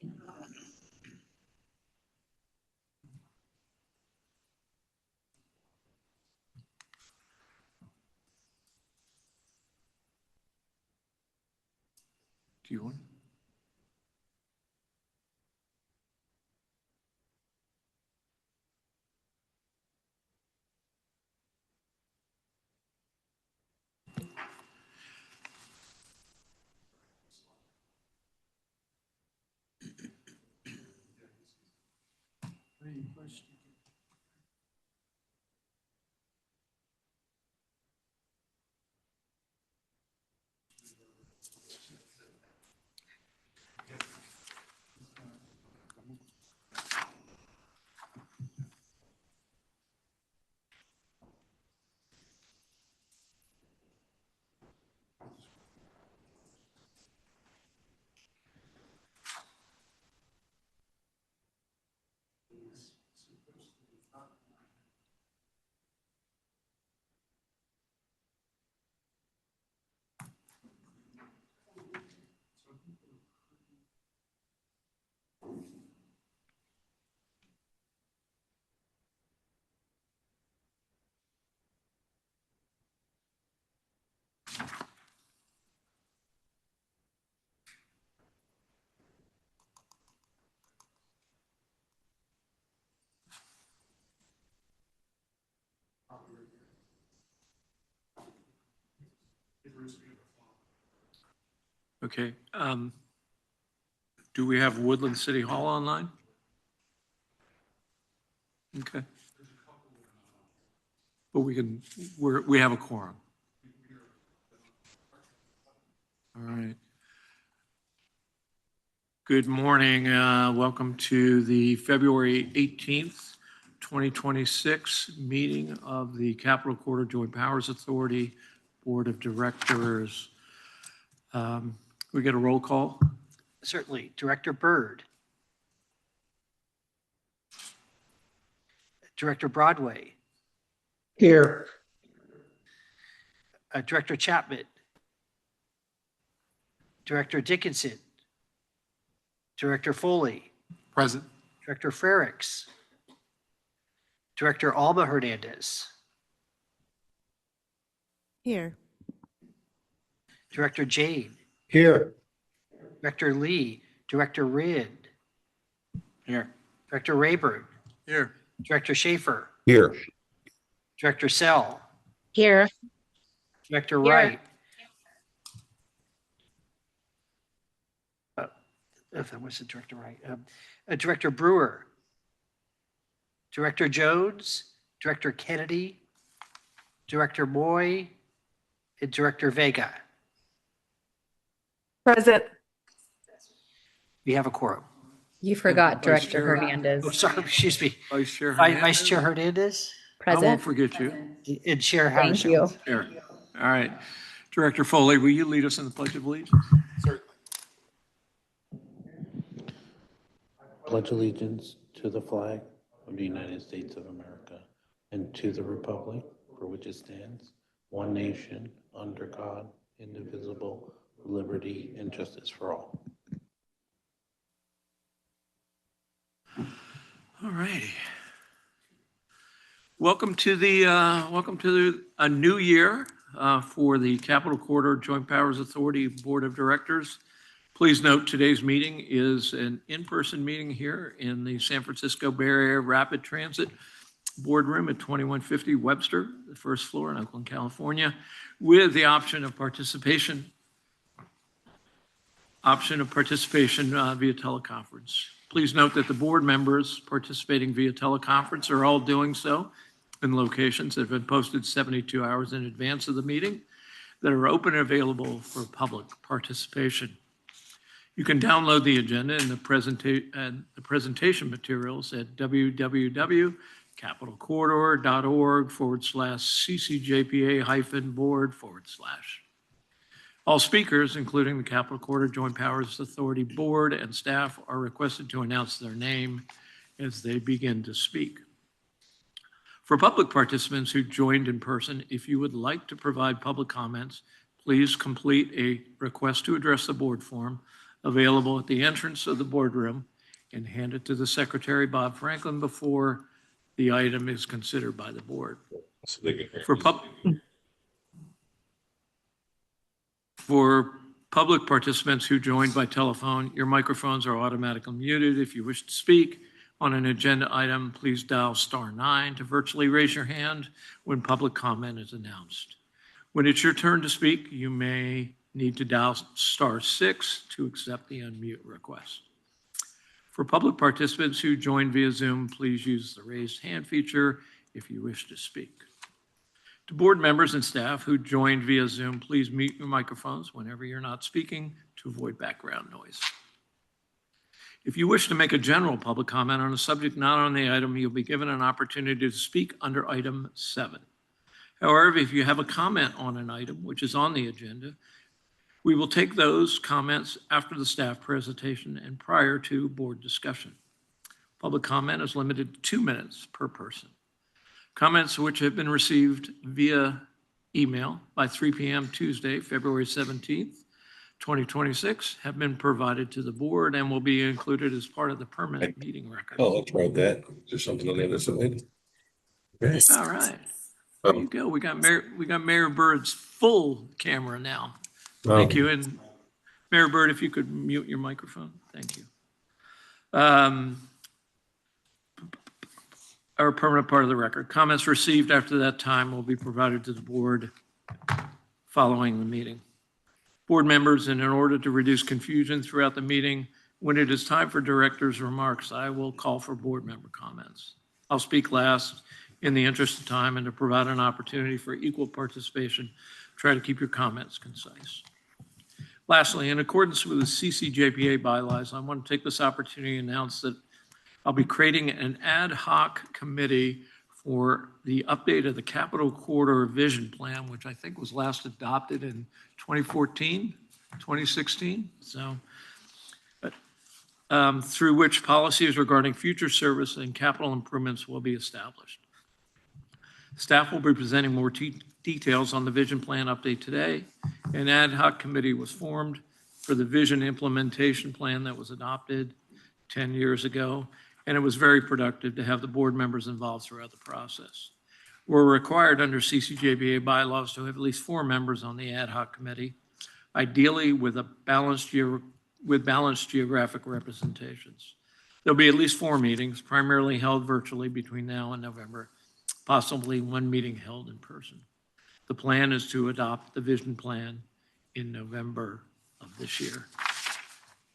Do you want? Okay. Do we have Woodland City Hall online? Okay. But we have a quorum. All right. Good morning. Welcome to the February 18th, 2026 meeting of the Capital Quarter Joint Powers Authority Board of Directors. We get a roll call? Certainly. Director Byrd. Director Broadway. Here. Director Chapman. Director Dickinson. Director Foley. Present. Director Frericks. Director Alba Hernandez. Here. Director Jane. Here. Director Lee. Director Rind. Here. Director Rayburn. Here. Director Schaefer. Here. Director Sell. Here. Director Here. Wright. That wasn't Director Wright. Director Brewer. Director Jones. Director Kennedy. Director Moy. And Director Vega. Present. We have a quorum. You forgot Vice Director Chair. Hernandez. Oh, sorry, excuse me. Vice Chair Vice Hernandez? Chair Hernandez I won't Present. forget you. and Chair Thank Hattershall. you. Here. All right. Director Foley, will you lead us in the Pledge of Allegiance? Certainly. Pledge allegiance to the flag of the United States of America and to the republic for which it stands, one nation, under God, indivisible, with liberty and justice for all. All righty. Welcome to a new year for the Capital Quarter Joint Powers Authority Board of Directors. Please note today's meeting is an in-person meeting here in the San Francisco Bay Area Rapid Transit Boardroom at 2150 Webster, the first floor in Oakland, California, with the option of participation via teleconference. Please note that the board members participating via teleconference are all doing so in locations that have been posted 72 hours in advance of the meeting that are open and available for public participation. You can download the agenda and the presentation materials at www.capitalcorridor.org/ccjpa-board/. All speakers, including the Capital Quarter Joint Powers Authority Board and staff, are requested to announce their name as they begin to speak. For public participants who joined in person, if you would like to provide public comments, please complete a request to address the board form available at the entrance of the boardroom and handed to the secretary, Bob Franklin, before the item is considered by the board. For public participants who joined by telephone, your microphones are automatically muted. If you wish to speak on an agenda item, please dial *9 to virtually raise your hand when public comment is announced. When it's your turn to speak, you may need to dial *6 to accept the unmute request. For public participants who joined via Zoom, please use the raised hand feature if you wish to speak. To board members and staff who joined via Zoom, please mute your microphones whenever you're not speaking to avoid background noise. If you wish to make a general public comment on a subject not on the item, you'll be given an opportunity to speak under item 7. However, if you have a comment on an item which is on the agenda, we will take those comments after the staff presentation and prior to board discussion. Public comment is limited to 2 minutes per person. Comments which have been received via email by 3 p.m. Tuesday, February 17th, 2026, have been provided to the board and will be included as part of the permanent meeting record. Oh, let's try that. There's something on the other side. Okay. All right. There you go. We got Mayor Bird's full camera now. Thank you. And Mayor Bird, if you could mute your microphone. Thank you. Our permanent part of the record. Comments received after that time will be provided to the board following the meeting. Board members, and in order to reduce confusion throughout the meeting, when it is time for directors' remarks, I will call for board member comments. I'll speak last in the interest of time and to provide an opportunity for equal participation. Try to keep your comments concise. Lastly, in accordance with the CCJPA bylaws, I want to take this opportunity to announce that I'll be creating an ad hoc committee for the update of the Capital Corridor Vision Plan, which I think was last adopted in 2014, 2016. So, through which policies regarding future service and capital improvements will be established. Staff will be presenting more details on the vision plan update today. An ad hoc committee was formed for the vision implementation plan that was adopted 10 years ago, and it was very productive to have the board members involved throughout the process. We're required under CCJPA bylaws to have at least 4 members on the ad hoc committee, ideally with balanced geographic representations. There'll be at least 4 meetings, primarily held virtually between now and November, possibly 1 meeting held in person. The plan is to adopt the vision plan in November of this year.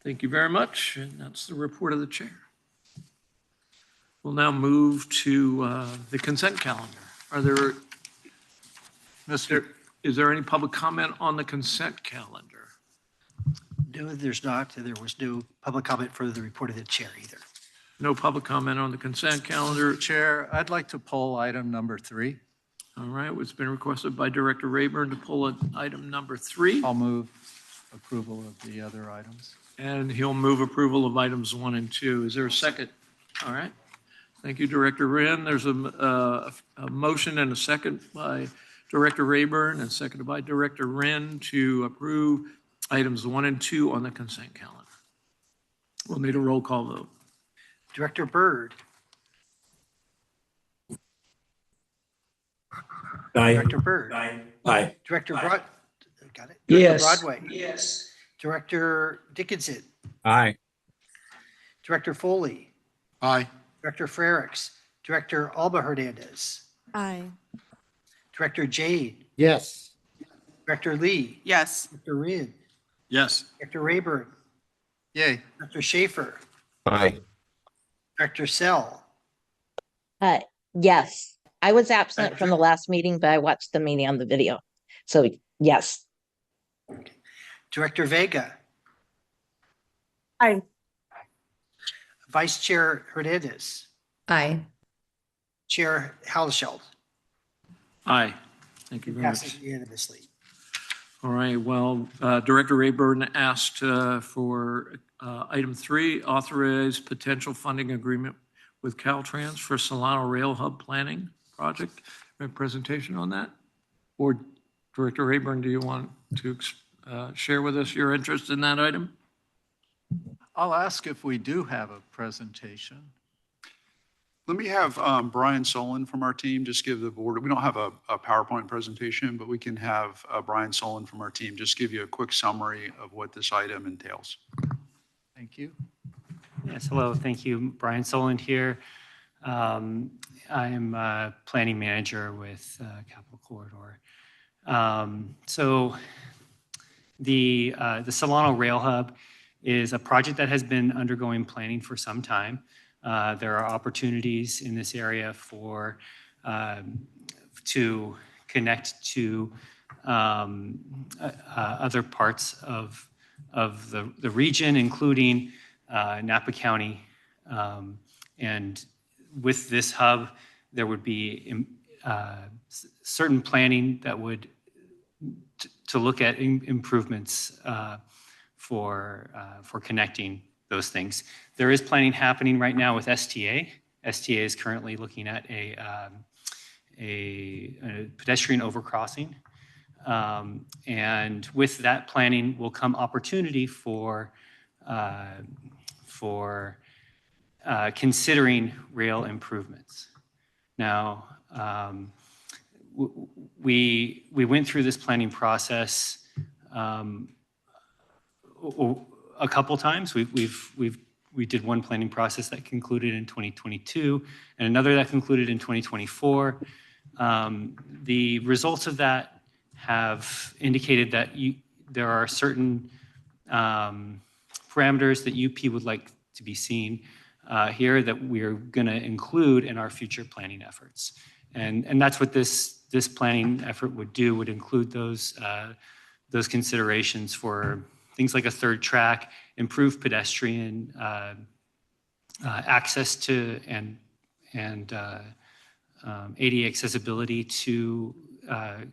Thank you very much, and that's the report of the chair. We'll now move to the consent calendar. Is there any public comment on the consent calendar? No, there's not. There was no public comment for the report of the chair either. No public comment on the consent calendar. Chair, I'd like to pull item number 3. All right, it's been requested by Director Rayburn to pull item number 3. I'll move approval of the other items. And he'll move approval of items 1 and 2. Is there a second? All right. Thank you, Director Wren. There's a motion and a second by Director Rayburn and seconded by Director Wren to approve items 1 and 2 on the consent calendar. We'll need a roll call vote. Director Byrd. Aye. Director Byrd. Aye. Director Broad. Got it. Yes. Director Broadway. Yes. Director Dickinson. Aye. Director Foley. Aye. Director Frericks. Director Alba Hernandez. Aye. Director Jade. Yes. Director Lee. Yes. Director Wren. Yes. Director Rayburn. Yay. Director Schaefer. Aye. Director Sell. Yes, I was absent from the last meeting, but I watched the meeting on the video. So yes. Director Vega. Aye. Vice Chair Hernandez. Aye. Chair Halsheld. Aye. Thank you very much. Passes unanimously. All right, well, Director Rayburn asked for item 3, authorize potential funding agreement with Caltrans for Solano Rail Hub Planning Project. A presentation on that? Or Director Rayburn, do you want to share with us your interest in that item? I'll ask if we do have a presentation. Let me have Brian Solon from our team just give the board, we don't have a PowerPoint presentation, but we can have Brian Solon from our team just give you a quick summary of what this item entails. Thank you. Yes, hello, thank you. Brian Soland here. I am a planning manager with Capital Corridor. So the Solano Rail Hub is a project that has been undergoing planning for some time. There are opportunities in this area for to connect to other parts of the region, including Napa County. And with this hub, there would be certain planning that would to look at improvements for connecting those things. There is planning happening right now with STA. STA is currently looking at a pedestrian overcrossing. And with that planning will come opportunity for considering rail improvements. Now, we went through this planning process a couple times. We did one planning process that concluded in 2022 and another that concluded in 2024. The results of that have indicated that there are certain parameters that UP would like to be seen here that we're going to include in our future planning efforts. And that's what this planning effort would include those considerations for things like a third track, improved pedestrian access to and ADA accessibility to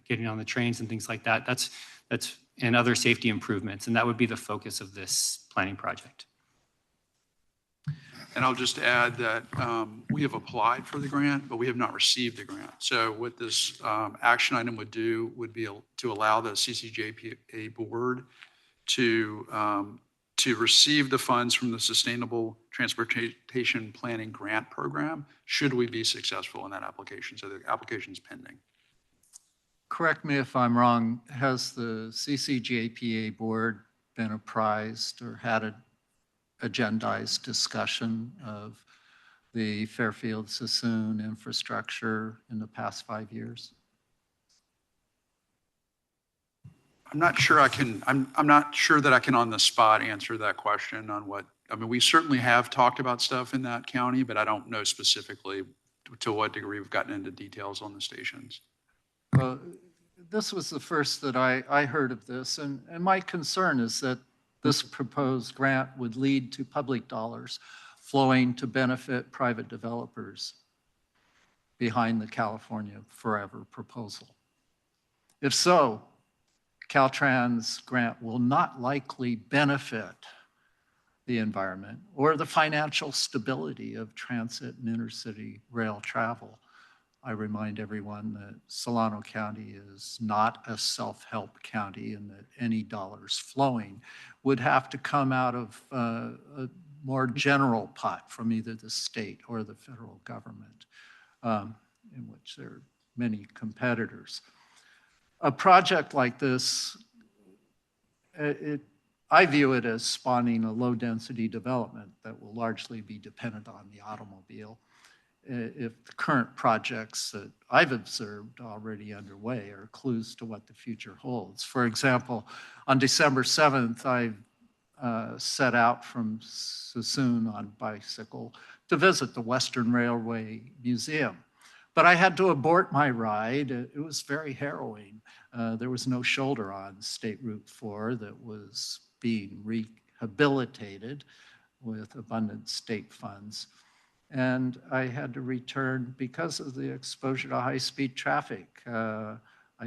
getting on the trains and things like that. That's and other safety improvements, and that would be the focus of this planning project. And I'll just add that we have applied for the grant, but we have not received the grant. So what this action item would do would be to allow the CCJPA board to receive the funds from the Sustainable Transportation Planning Grant Program, should we be successful in that application. So the application is pending. Correct me if I'm wrong, has the CCJPA board been apprised or had an agendized discussion of the Fairfield-Sassoon infrastructure in the past 5 years? I'm not sure that I can on the spot answer that question on what, I mean, we certainly have talked about stuff in that county, but I don't know specifically to what degree we've gotten into details on the stations. This was the first that I heard of this, and my concern is that this proposed grant would lead to public dollars flowing to benefit private developers behind the California Forever proposal. If so, Caltrans grant will not likely benefit the environment or the financial stability of transit and intercity rail travel. I remind everyone that Solano County is not a self-help county and that any dollars flowing would have to come out of a more general pot from either the state or the federal government, in which there are many competitors. A project like this, I view it as spawning a low-density development that will largely be dependent on the automobile. If the current projects that I've observed already underway are clues to what the future holds. For example, on December 7th, I set out from Sassoon on bicycle to visit the Western Railway Museum. But I had to abort my ride. It was very harrowing. There was no shoulder on State Route 4 that was being rehabilitated with abundant state funds. And I had to return because of the exposure to high-speed traffic. I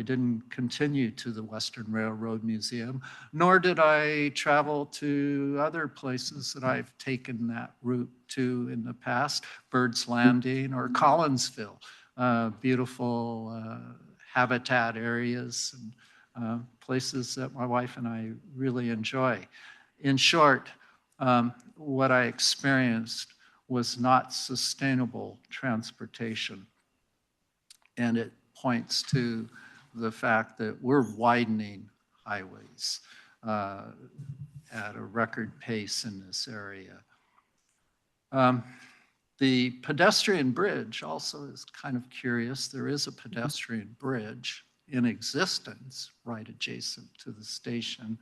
didn't continue to the Western Railroad Museum, nor did I travel to other places that I've taken that route to in the past, Bird's Landing or Collinsville, beautiful habitat areas and places that my wife and I really enjoy. In short, what I experienced was not sustainable transportation. And it points to the fact that we're widening highways at a record pace in this area. The pedestrian bridge also is kind of curious. There is a pedestrian bridge in existence right adjacent to the station.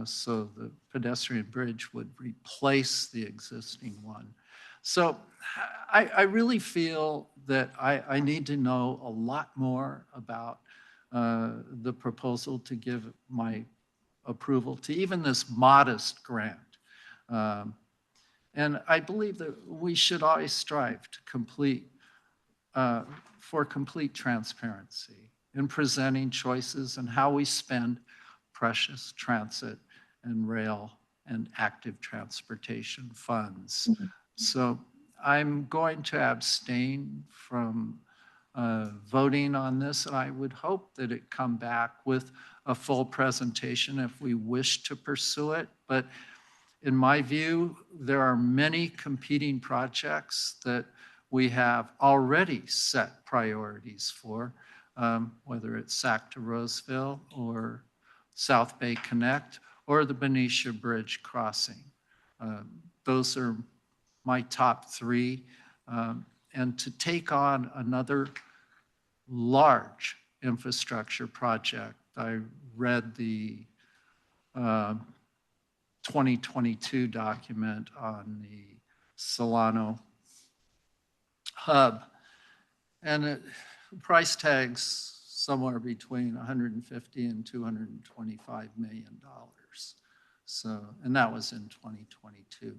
So the pedestrian bridge would replace the existing one. So I really feel that I need to know a lot more about the proposal to give my approval to even this modest grant. And I believe that we should always strive to for complete transparency in presenting choices and how we spend precious transit and rail and active transportation funds. So I'm going to abstain from voting on this, and I would hope that it come back with a full presentation if we wish to pursue it. But in my view, there are many competing projects that we have already set priorities for, whether it's SAC to Roseville or South Bay Connect or the Benicia Bridge crossing. Those are my top three. And to take on another large infrastructure project, I read the 2022 document on the Solano hub, and it price tags somewhere between 150 and 225 million dollars. So, and that was in 2022.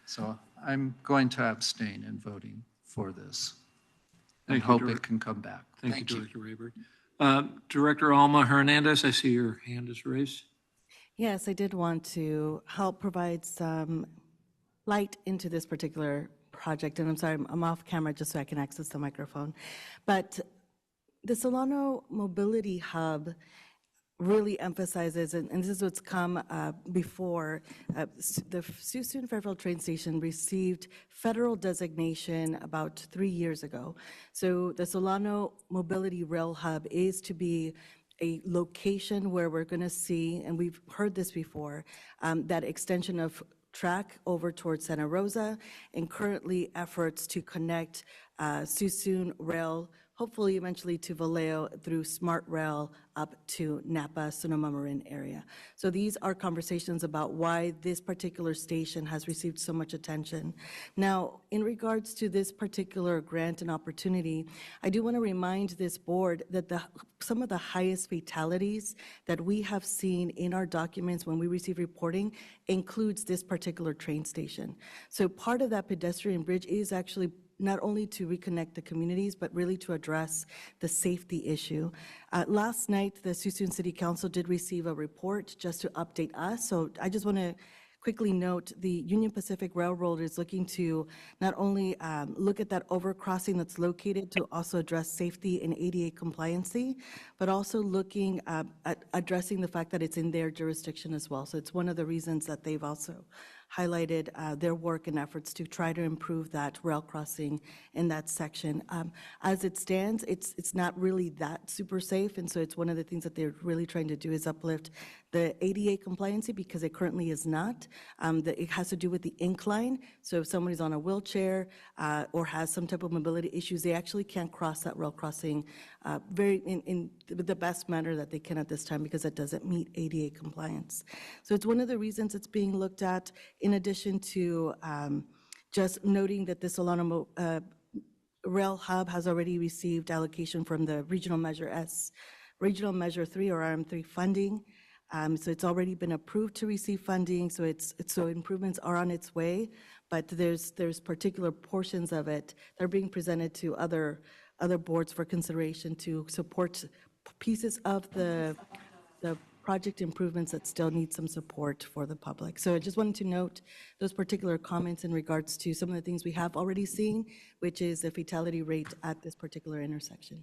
So I'm going to abstain in voting for this and hope it can come back. Thank you, Director Rayburn. Director Alma Hernandez, I see your hand is raised. Yes, I did want to help provide some light into this particular project. And I'm sorry, I'm off camera just so I can access the microphone. But the Solano Mobility Hub really emphasizes, and this is what's come before, the Suisun Fairfield train station received federal designation about 3 years ago. So the Solano Mobility Rail Hub is to be a location where we're going to see, and we've heard this before, that extension of track over towards Santa Rosa, and currently efforts to connect Suisun Rail, hopefully eventually to Vallejo through Smart Rail up to Napa, Sonoma Marin area. So these are conversations about why this particular station has received so much attention. Now, in regards to this particular grant and opportunity, I do want to remind this board that some of the highest fatalities that we have seen in our documents when we receive reporting includes this particular train station. So part of that pedestrian bridge is actually not only to reconnect the communities, but really to address the safety issue. Last night, the Suisun City Council did receive a report just to update us. So I just want to quickly note the Union Pacific Railroad is looking to not only look at that overcrossing that's located to also address safety and ADA compliancy, but also looking at addressing the fact that it's in their jurisdiction as well. So it's one of the reasons that they've also highlighted their work and efforts to try to improve that rail crossing in that section. As it stands, it's not really that super safe, and so it's one of the things that they're really trying to do is uplift the ADA compliancy because it currently is not. It has to do with the incline, so if somebody's on a wheelchair or has some type of mobility issues, they actually can't cross that rail crossing in the best manner that they can at this time because it doesn't meet ADA compliance. So it's one of the reasons it's being looked at, in addition to just noting that the Solano Rail Hub has already received allocation from the Regional Measure 3 or RM3 funding. So it's already been approved to receive funding, so improvements are on its way, but there's particular portions of it that are being presented to other boards for consideration to support pieces of the project improvements that still need some support for the public. So I just wanted to note those particular comments in regards to some of the things we have already seen, which is the fatality rate at this particular intersection.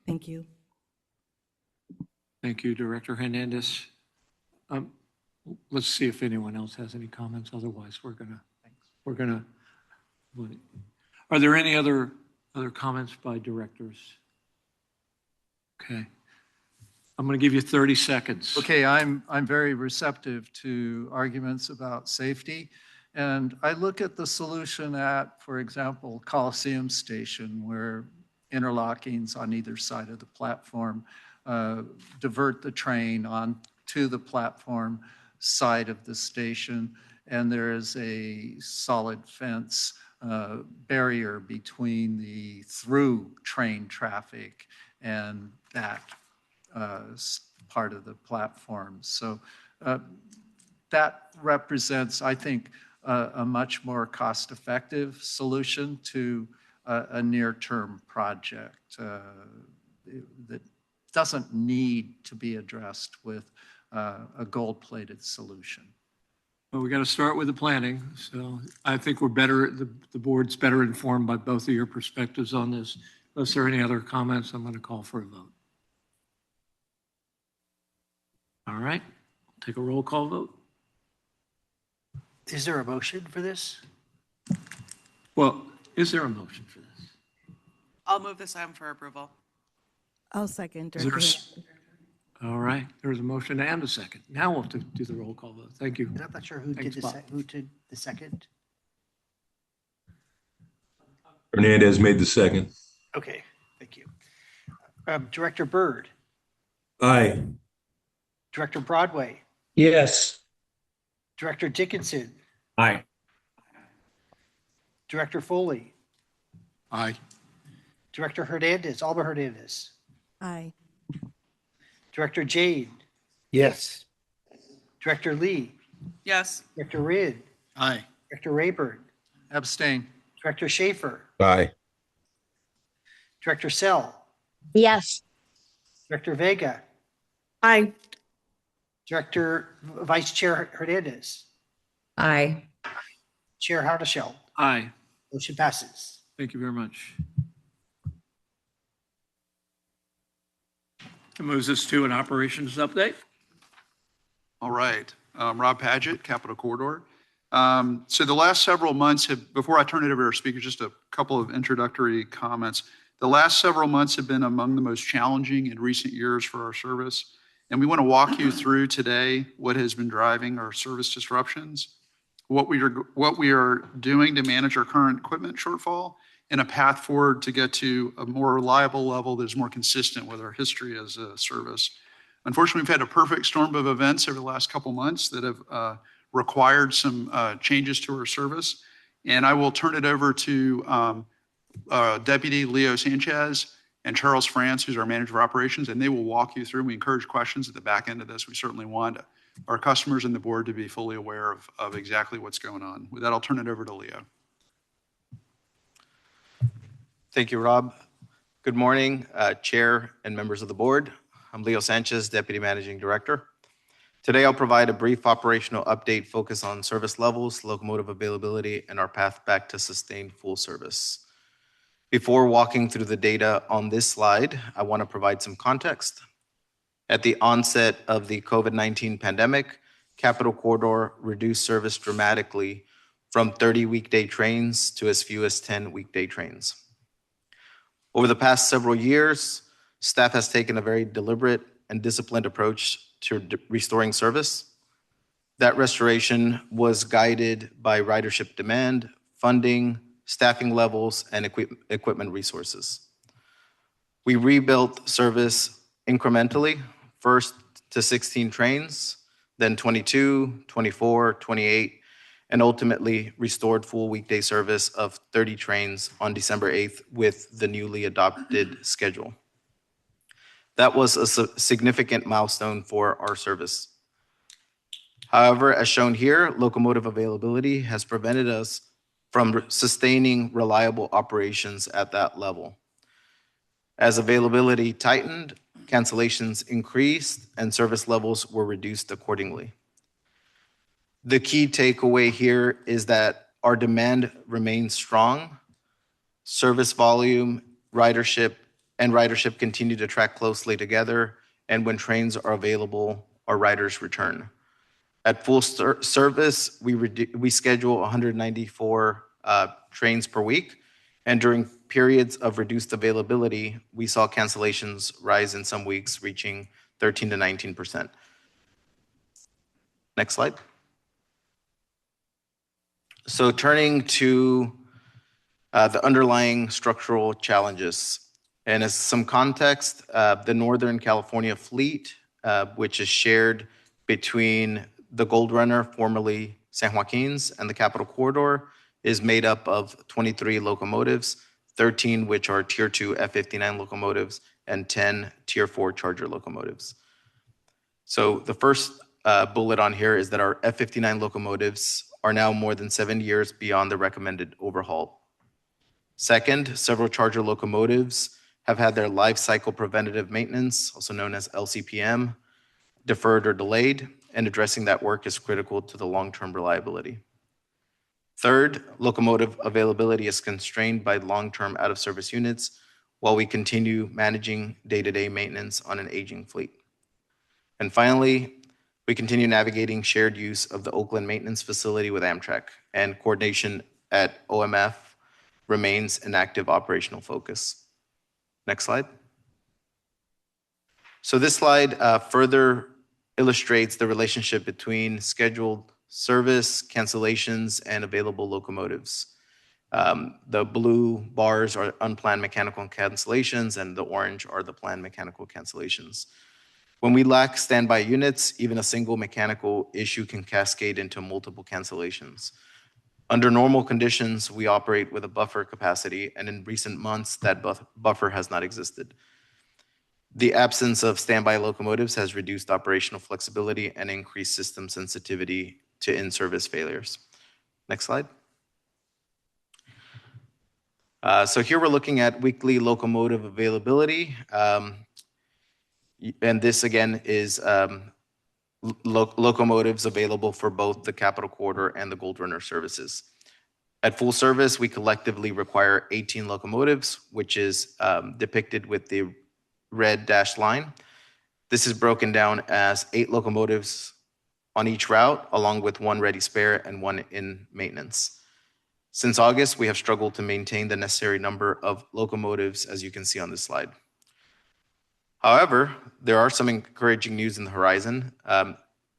Thank you. Thank you, Director Hernandez. let's see if anyone else has any comments. Otherwise, we're gonna, are there any other comments by directors? Okay. I'm going to give you 30 seconds. Okay, I'm very receptive to arguments about safety. And I look at the solution at, for example, Coliseum Station, where interlockings on either side of the platform divert the train onto the platform side of the station. And there is a solid fence barrier between the through train traffic and that part of the platform. So that represents, I think, a much more cost-effective solution to a near-term project that doesn't need to be addressed with a gold-plated solution. Well, we got to start with the planning. So I think we're better, the board's better informed by both of your perspectives on this. Unless there are any other comments, I'm going to call for a vote. All right, take a roll call vote. Is there a motion for this? Well, is there a motion for this? I'll move this item for approval. I'll second. Is there all right, there's a motion and a second. Now we'll do the roll call vote. Thank you. And I'm not sure who did Thanks, Bob. who did the second. Hernandez made the second. Okay, thank you. Director Byrd, Aye. Director Broadway, Yes. Director Dickinson, Aye. Director Foley, Aye. Director Hernandez, Alba Hernandez, Aye. Director Jade, Yes. Director Lee, Yes. Director Ridd, Aye. Director Rayburn, Abstain. Director Schaefer, Aye. Director Sell, Yes. Director Vega, Aye. Vice Chair Hernandez, Aye. Chair Hardashell. Aye. Motion passes. Thank you very much. That moves us to an operations update. All right. Rob Paget, Capitol Corridor. So the last several months have, before I turn it over to our speakers, just a couple of introductory comments. The last several months have been among the most challenging in recent years for our service. And we want to walk you through today what has been driving our service disruptions, what we are doing to manage our current equipment shortfall, and a path forward to get to a more reliable level that is more consistent with our history as a service. Unfortunately, we've had a perfect storm of events over the last couple months that have required some changes to our service. And I will turn it over to Deputy Leo Sanchez and Charles France, who's our manager of operations, and they will walk you through. We encourage questions at the back end of this. We certainly want our customers and the board to be fully aware of exactly what's going on. With that, I'll turn it over to Leo. Thank you, Rob. Good morning, Chair and members of the board. I'm Leo Sanchez, Deputy Managing Director. Today, I'll provide a brief operational update focused on service levels, locomotive availability, and our path back to sustained full service. Before walking through the data on this slide, I want to provide some context. At the onset of the COVID-19 pandemic, Capitol Corridor reduced service dramatically from 30 weekday trains to as few as 10 weekday trains. Over the past several years, staff has taken a very deliberate and disciplined approach to restoring service. That restoration was guided by ridership demand, funding, staffing levels, and equipment resources. We rebuilt service incrementally, first to 16 trains, then 22, 24, 28, and ultimately restored full weekday service of 30 trains on December 8th with the newly adopted schedule. That was a significant milestone for our service. However, as shown here, locomotive availability has prevented us from sustaining reliable operations at that level. As availability tightened, cancellations increased, and service levels were reduced accordingly. The key takeaway here is that our demand remains strong. Service volume, ridership continue to track closely together, and when trains are available, our riders return. At full service, we schedule 194 trains per week. And during periods of reduced availability, we saw cancellations rise in some weeks, reaching 13 to 19%. Next slide. So turning to the underlying structural challenges. And as some context, the Northern California fleet, which is shared between the Gold Runner, formerly San Joaquin's, and the Capital Corridor, is made up of 23 locomotives, 13 which are Tier 2 F-59 locomotives, and 10 Tier 4 Charger locomotives. So the first bullet on here is that our F-59 locomotives are now more than 7 years beyond the recommended overhaul. Second, several Charger locomotives have had their life cycle preventative maintenance, also known as LCPM, deferred or delayed, and addressing that work is critical to the long-term reliability. Third, locomotive availability is constrained by long-term out-of-service units while we continue managing day-to-day maintenance on an aging fleet. And finally, we continue navigating shared use of the Oakland Maintenance Facility with Amtrak, and coordination at OMF remains an active operational focus. Next slide. So this slide further illustrates the relationship between scheduled service, cancellations, and available locomotives. The blue bars are unplanned mechanical cancellations, and the orange are the planned mechanical cancellations. When we lack standby units, even a single mechanical issue can cascade into multiple cancellations. Under normal conditions, we operate with a buffer capacity, and in recent months, that buffer has not existed. The absence of standby locomotives has reduced operational flexibility and increased system sensitivity to in-service failures. Next slide. So here we're looking at weekly locomotive availability. And this again is locomotives available for both the Capital Corridor and the Gold Runner services. At full service, we collectively require 18 locomotives, which is depicted with the red dashed line. This is broken down as 8 locomotives on each route, along with 1 ready spare and 1 in maintenance. Since August, we have struggled to maintain the necessary number of locomotives, as you can see on this slide. However, there are some encouraging news in the horizon.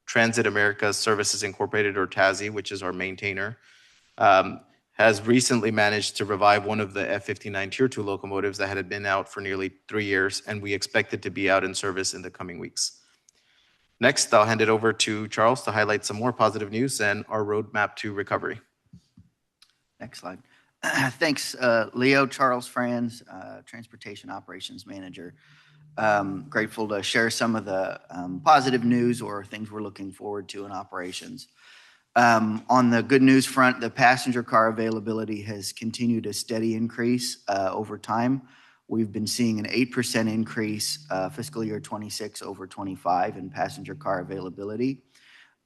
Transit America Services Incorporated, or TASI, which is our maintainer, has recently managed to revive one of the F-59 Tier 2 locomotives that had been out for nearly 3 years, and we expect it to be out in service in the coming weeks. Next, I'll hand it over to Charles to highlight some more positive news and our roadmap to recovery. Next slide. Thanks, Leo. Charles Franz, Transportation Operations Manager. Grateful to share some of the positive news or things we're looking forward to in operations. On the good news front, the passenger car availability has continued a steady increase over time. We've been seeing an 8% increase fiscal year 26 over 25 in passenger car availability.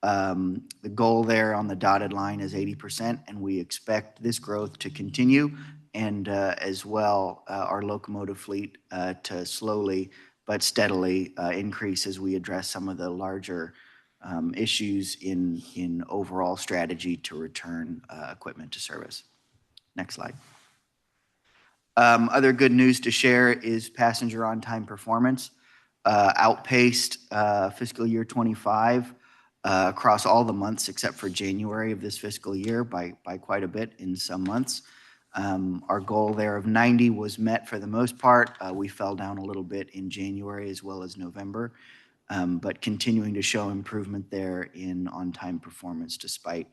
The goal there on the dotted line is 80%, and we expect this growth to continue, and as well our locomotive fleet to slowly but steadily increase as we address some of the larger issues in overall strategy to return equipment to service. Next slide. Other good news to share is passenger on-time performance outpaced fiscal year 25 across all the months except for January of this fiscal year by quite a bit in some months. Our goal there of 90 was met for the most part. We fell down a little bit in January as well as November, but continuing to show improvement there in on-time performance despite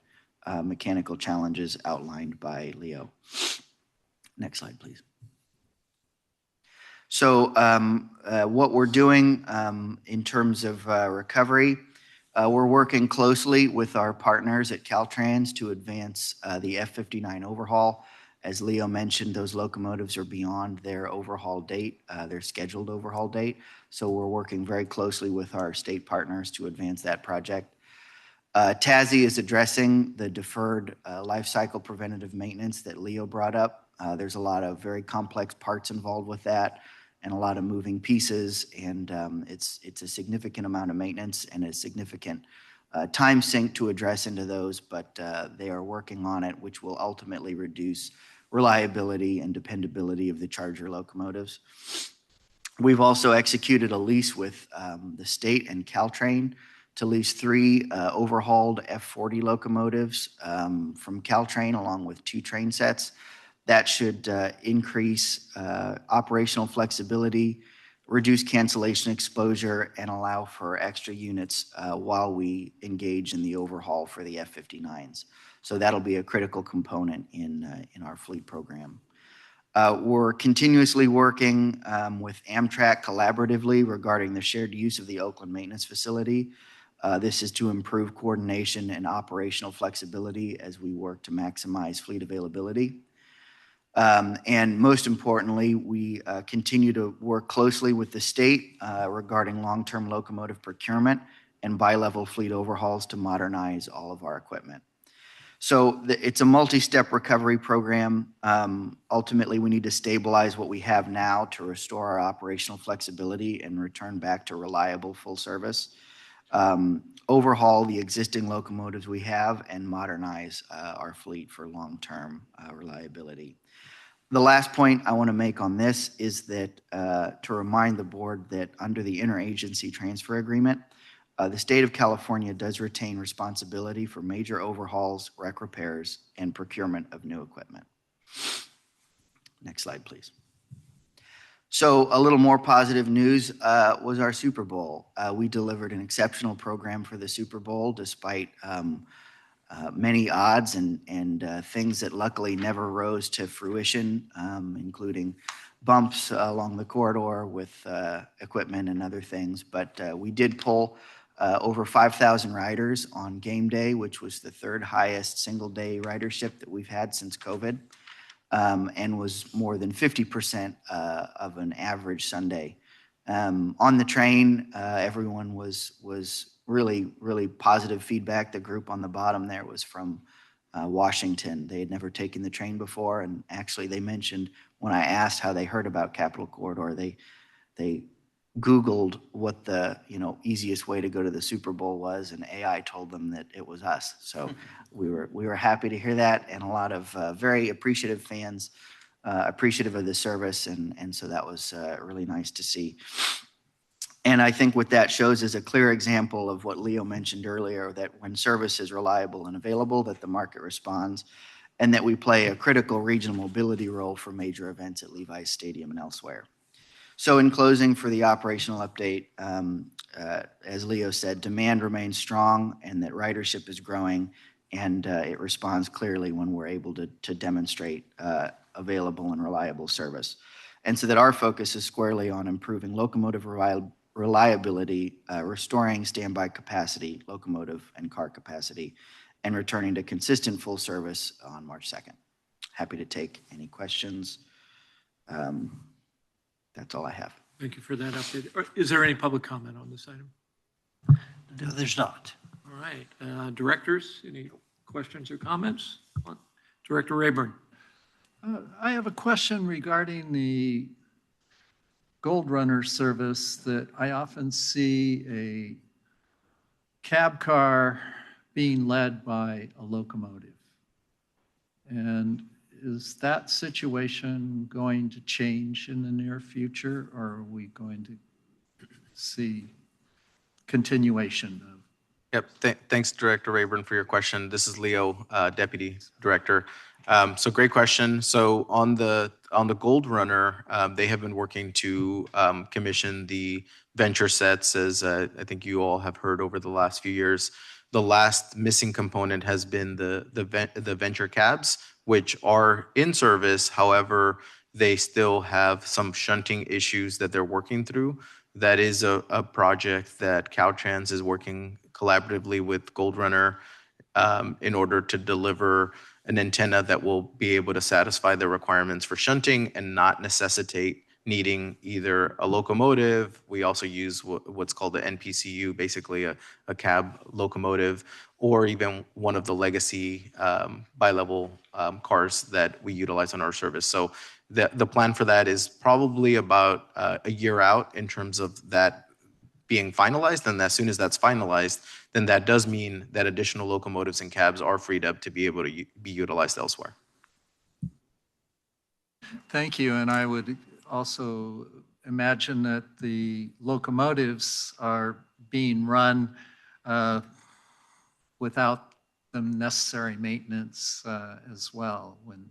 mechanical challenges outlined by Leo. Next slide, please. So what we're doing in terms of recovery, we're working closely with our partners at Caltrans to advance the F-59 overhaul. As Leo mentioned, those locomotives are beyond their overhaul date, their scheduled overhaul date. So we're working very closely with our state partners to advance that project. TASI is addressing the deferred life cycle preventative maintenance that Leo brought up. There's a lot of very complex parts involved with that and a lot of moving pieces, and it's a significant amount of maintenance and a significant time sink to address into those, but they are working on it, which will ultimately reduce reliability and dependability of the Charger locomotives. We've also executed a lease with the state and Caltrain to lease 3 overhauled F40 locomotives from Caltrain, along with 2 train sets. That should increase operational flexibility, reduce cancellation exposure, and allow for extra units while we engage in the overhaul for the F59s. So that'll be a critical component in our fleet program. We're continuously working with Amtrak collaboratively regarding the shared use of the Oakland Maintenance Facility. This is to improve coordination and operational flexibility as we work to maximize fleet availability. And most importantly, we continue to work closely with the state regarding long-term locomotive procurement and bi-level fleet overhauls to modernize all of our equipment. So it's a multi-step recovery program. Ultimately, we need to stabilize what we have now to restore our operational flexibility and return back to reliable full service. Overhaul the existing locomotives we have and modernize our fleet for long-term reliability. The last point I want to make on this is that to remind the board that under the interagency transfer agreement, the state of California does retain responsibility for major overhauls, wreck repairs, and procurement of new equipment. Next slide, please. So a little more positive news was our Super Bowl. We delivered an exceptional program for the Super Bowl despite many odds and things that luckily never rose to fruition, including bumps along the corridor with equipment and other things. But we did pull over 5,000 riders on game day, which was the 3rd highest single day ridership that we've had since COVID, and was more than 50% of an average Sunday. On the train, everyone was really positive feedback. The group on the bottom there was from Washington. They had never taken the train before, and actually they mentioned when I asked how they heard about Capitol Corridor, they Googled what the easiest way to go to the Super Bowl was, and AI told them that it was us. So we were happy to hear that, and a lot of very appreciative fans, appreciative of the service, and so that was really nice to see. And I think what that shows is a clear example of what Leo mentioned earlier, that when service is reliable and available, that the market responds, and that we play a critical regional mobility role for major events at Levi's Stadium and elsewhere. So in closing, for the operational update, as Leo said, demand remains strong and that ridership is growing, and it responds clearly when we're able to demonstrate available and reliable service. And so that our focus is squarely on improving locomotive reliability, restoring standby capacity, locomotive and car capacity, and returning to consistent full service on March 2nd. Happy to take any questions. That's all I have. Thank you for that update. Is there any public comment on this item? No, there's not. All right. Directors, any questions or comments? Director Rayburn. I have a question regarding the Gold Runner service that I often see a cab car being led by a locomotive. And is that situation going to change in the near future, or are we going to see continuation of? Yep. Thanks, Director Rayburn, for your question. This is Leo, Deputy Director. So great question. So on the Gold Runner, they have been working to commission the venture sets, as I think you all have heard over the last few years. The last missing component has been the venture cabs, which are in service. However, they still have some shunting issues that they're working through. That is a project that Caltrans is working collaboratively with Gold Runner in order to deliver an antenna that will be able to satisfy the requirements for shunting and not necessitate needing either a locomotive. We also use what's called the NPCU, basically a cab locomotive, or even one of the legacy bi-level cars that we utilize on our service. So the plan for that is probably about a year out in terms of that being finalized. And as soon as that's finalized, then that does mean that additional locomotives and cabs are freed up to be able to be utilized elsewhere. Thank you, and I would also imagine that the locomotives are being run without the necessary maintenance as well when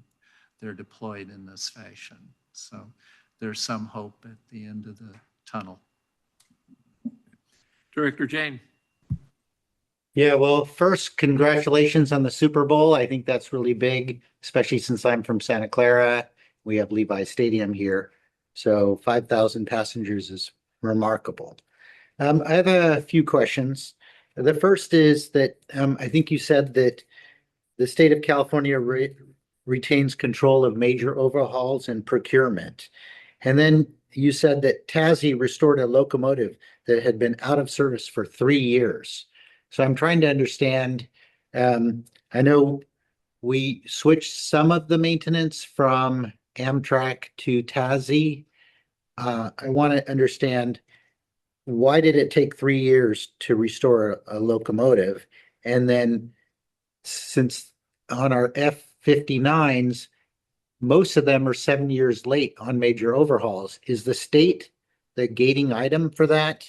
they're deployed in this fashion. So there's some hope at the end of the tunnel. Director Jane. Yeah, well, first, congratulations on the Super Bowl. I think that's really big, especially since I'm from Santa Clara. We have Levi Stadium here. So 5,000 passengers is remarkable. I have a few questions. The first is that I think you said that the state of California retains control of major overhauls and procurement. And then you said that TASI restored a locomotive that had been out of service for 3 years. So I'm trying to understand, I know we switched some of the maintenance from Amtrak to TASI. I want to understand, why did it take 3 years to restore a locomotive? And then since on our F-59s, most of them are 7 years late on major overhauls, is the state the gating item for that?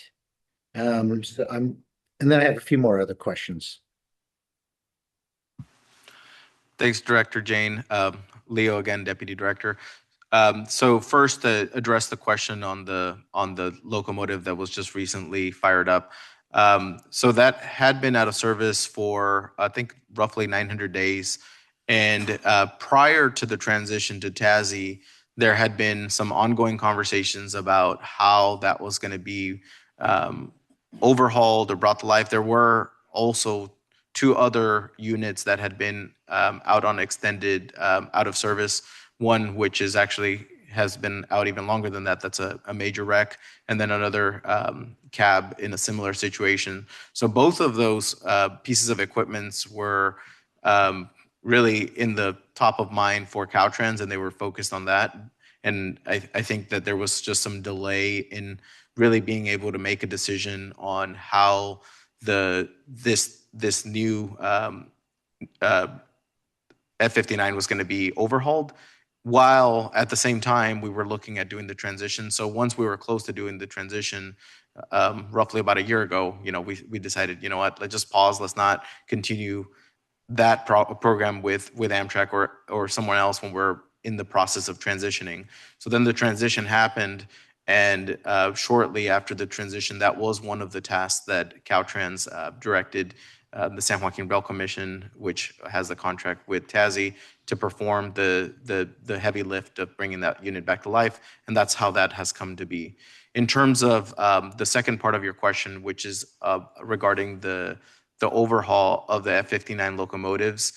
And then I have a few more other questions. Thanks, Director Jane. Leo again, Deputy Director. So first, to address the question on the locomotive that was just recently fired up. So that had been out of service for, I think, roughly 900 days. And prior to the transition to TASI, there had been some ongoing conversations about how that was going to be overhauled or brought to life. There were also 2 other units that had been out on extended out of service. One which is actually has been out even longer than that. That's a major wreck, and then another cab in a similar situation. So both of those pieces of equipment were really in the top of mind for Caltrans, and they were focused on that. And I think that there was just some delay in really being able to make a decision on how this new F-59 was going to be overhauled, while at the same time we were looking at doing the transition. So once we were close to doing the transition, roughly about a year ago, we decided, you know what, let's just pause. Let's not continue that program with Amtrak or someone else when we're in the process of transitioning. So then the transition happened, and shortly after the transition, that was one of the tasks that Caltrans directed the San Joaquin Rail Commission, which has the contract with TASI, to perform the heavy lift of bringing that unit back to life, and that's how that has come to be. In terms of the second part of your question, which is regarding the overhaul of the F-59 locomotives,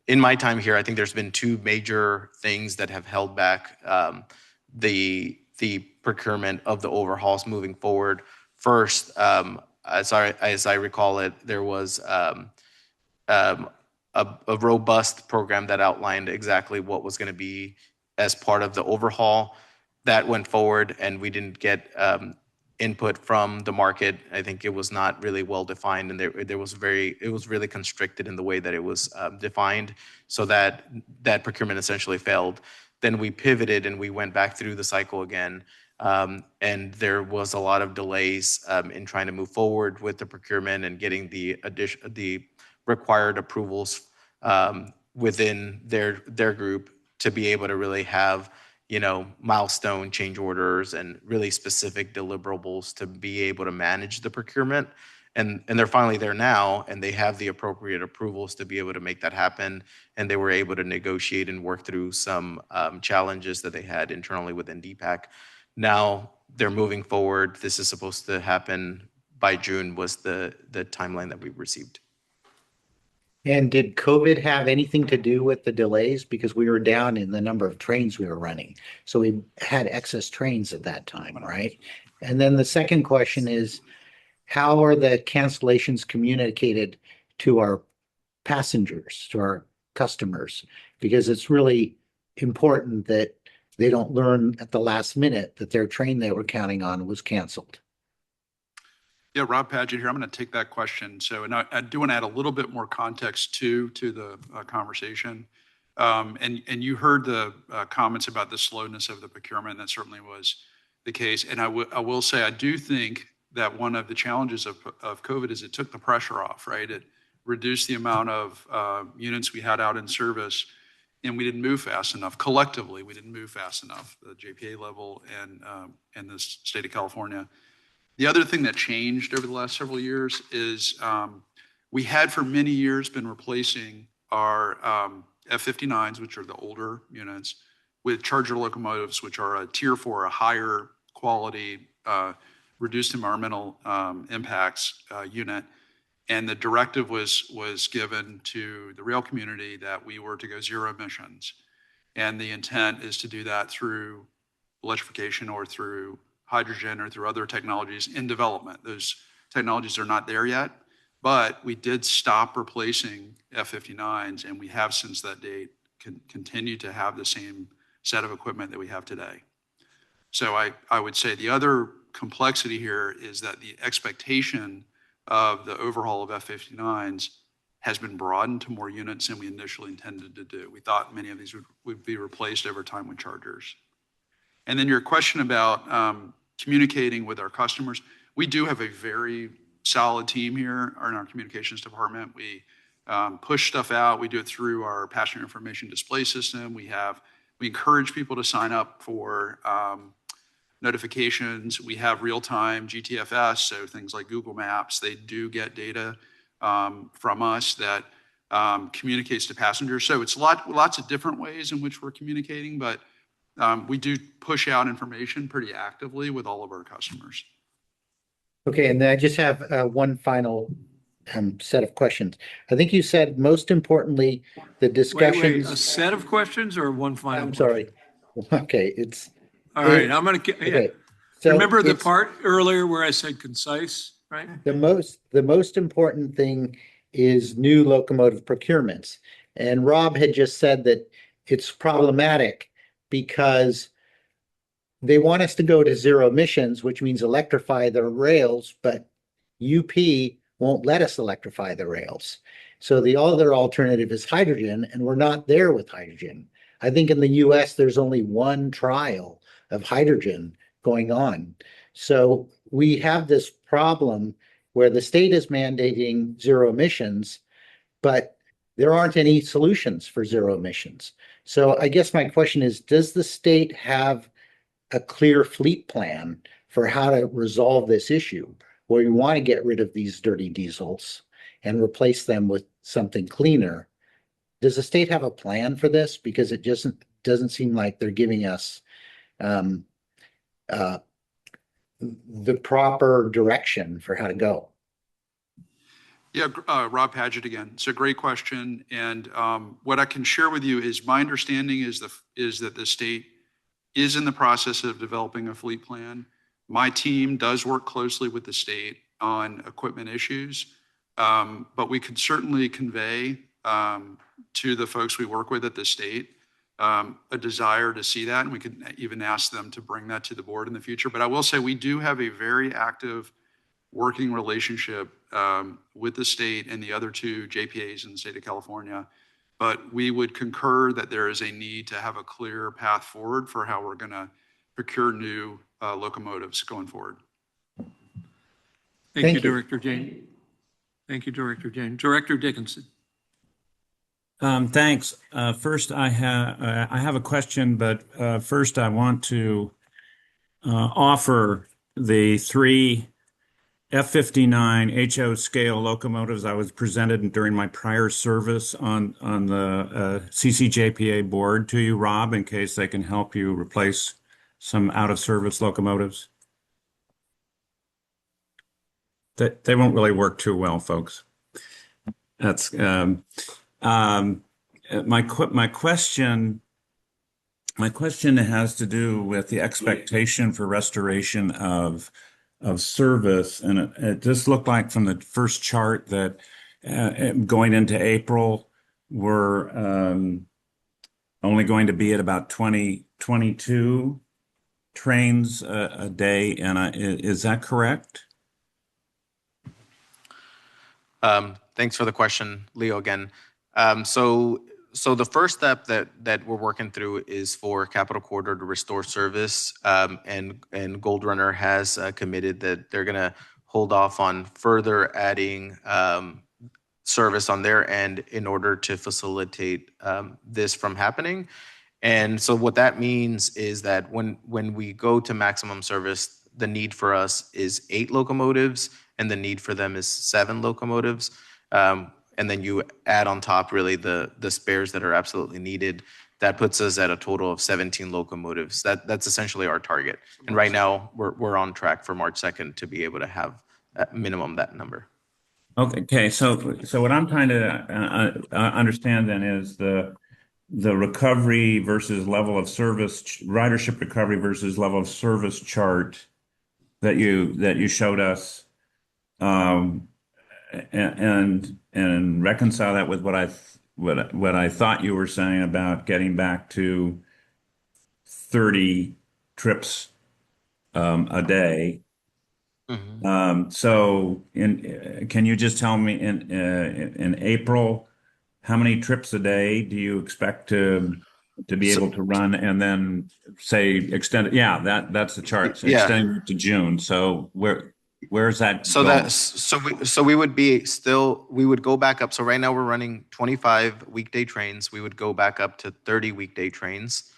in my time here, I think there's been 2 major things that have held back the procurement of the overhauls moving forward. First, as I recall it, there was a robust program that outlined exactly what was going to be as part of the overhaul. That went forward, and we didn't get input from the market. I think it was not really well defined, and it was really constricted in the way that it was defined, so that procurement essentially failed. Then we pivoted and we went back through the cycle again. And there was a lot of delays in trying to move forward with the procurement and getting the required approvals within their group to be able to really have, milestone change orders and really specific deliverables to be able to manage the procurement. And they're finally there now, and they have the appropriate approvals to be able to make that happen. And they were able to negotiate and work through some challenges that they had internally within DPAC. Now they're moving forward. This is supposed to happen by June, was the timeline that we received. And did COVID have anything to do with the delays? Because we were down in the number of trains we were running. So we had excess trains at that time, right? And then the second question is, how are the cancellations communicated to our passengers, to our customers? Because it's really important that they don't learn at the last minute that their train they were counting on was canceled. Yeah, Rob Paget here. I'm going to take that question. So, and I do want to add a little bit more context to the conversation. And you heard the comments about the slowness of the procurement. That certainly was the case. And I will say, I do think that one of the challenges of COVID is it took the pressure off, right? It reduced the amount of units we had out in service, and we didn't move fast enough. Collectively, we didn't move fast enough, the JPA level and the state of California. The other thing that changed over the last several years is we had for many years been replacing our F-59s, which are the older units, with Charger locomotives, which are a Tier 4, a higher quality, reduced environmental impacts unit. And the directive was given to the rail community that we were to go zero emissions. And the intent is to do that through electrification or through hydrogen or through other technologies in development. Those technologies are not there yet, but we did stop replacing F-59s, and we have since that date continued to have the same set of equipment that we have today. So I would say the other complexity here is that the expectation of the overhaul of F-59s has been broadened to more units than we initially intended to do. We thought many of these would be replaced over time with Chargers. And then your question about communicating with our customers, we do have a very solid team here in our communications department. We push stuff out. We do it through our passenger information display system. We encourage people to sign up for notifications. We have real-time GTFS, so things like Google Maps. They do get data from us that communicates to passengers. So it's lots of different ways in which we're communicating, but we do push out information pretty actively with all of our customers. Okay, and then I just have one final set of questions. I think you said most importantly, the discussions. Wait, a set of questions or one final? I'm sorry. Okay, it's. All right, I'm going to. Okay. So remember the part earlier where I said concise, right? The most important thing is new locomotive procurements. And Rob had just said that it's problematic because they want us to go to zero emissions, which means electrify the rails, but UP won't let us electrify the rails. So the other alternative is hydrogen, and we're not there with hydrogen. I think in the US, there's only one trial of hydrogen going on. So we have this problem where the state is mandating zero emissions, but there aren't any solutions for zero emissions. So I guess my question is, does the state have a clear fleet plan for how to resolve this issue, where you want to get rid of these dirty diesels and replace them with something cleaner? Does the state have a plan for this? Because it just doesn't seem like they're giving us the proper direction for how to go. Yeah, Rob Paget again. It's a great question. And what I can share with you is my understanding is that the state is in the process of developing a fleet plan. My team does work closely with the state on equipment issues, but we can certainly convey to the folks we work with at the state a desire to see that, and we could even ask them to bring that to the board in the future. But I will say we do have a very active working relationship with the state and the other two JPAs in the state of California. But we would concur that there is a need to have a clear path forward for how we're going to procure new locomotives going forward. Thank you, Director Jane. Thank you, Director Jane. Director Dickinson. Thanks. First, I have a question, but first I want to offer the 3 F-59 HO scale locomotives I was presented during my prior service on the CCJPA board to you, Rob, in case they can help you replace some out-of-service locomotives. They won't really work too well, folks. That's my question has to do with the expectation for restoration of service, and it just looked like from the first chart that going into April we're only going to be at about 22 trains a day, and is that correct? Thanks for the question, Leo, again. So the first step that we're working through is for Capital Corridor to restore service. And Gold Runner has committed that they're going to hold off on further adding service on their end in order to facilitate this from happening. And so what that means is that when we go to maximum service, the need for us is 8 locomotives and the need for them is 7 locomotives. And then you add on top really the spares that are absolutely needed. That puts us at a total of 17 locomotives. That's essentially our target. And right now we're on track for March 2nd to be able to have at minimum that number. Okay, so what I'm trying to understand then is the recovery versus level of service, ridership recovery versus level of service chart that you showed us, and reconcile that with what I thought you were saying about getting back to 30 trips a day. So can you just tell me in April, how many trips a day do you expect to be able to run, and then say extend it? Yeah, that's the chart. So extending it to June. So where's that going? We would go back up. So right now we're running 25 weekday trains. We would go back up to 30 weekday trains.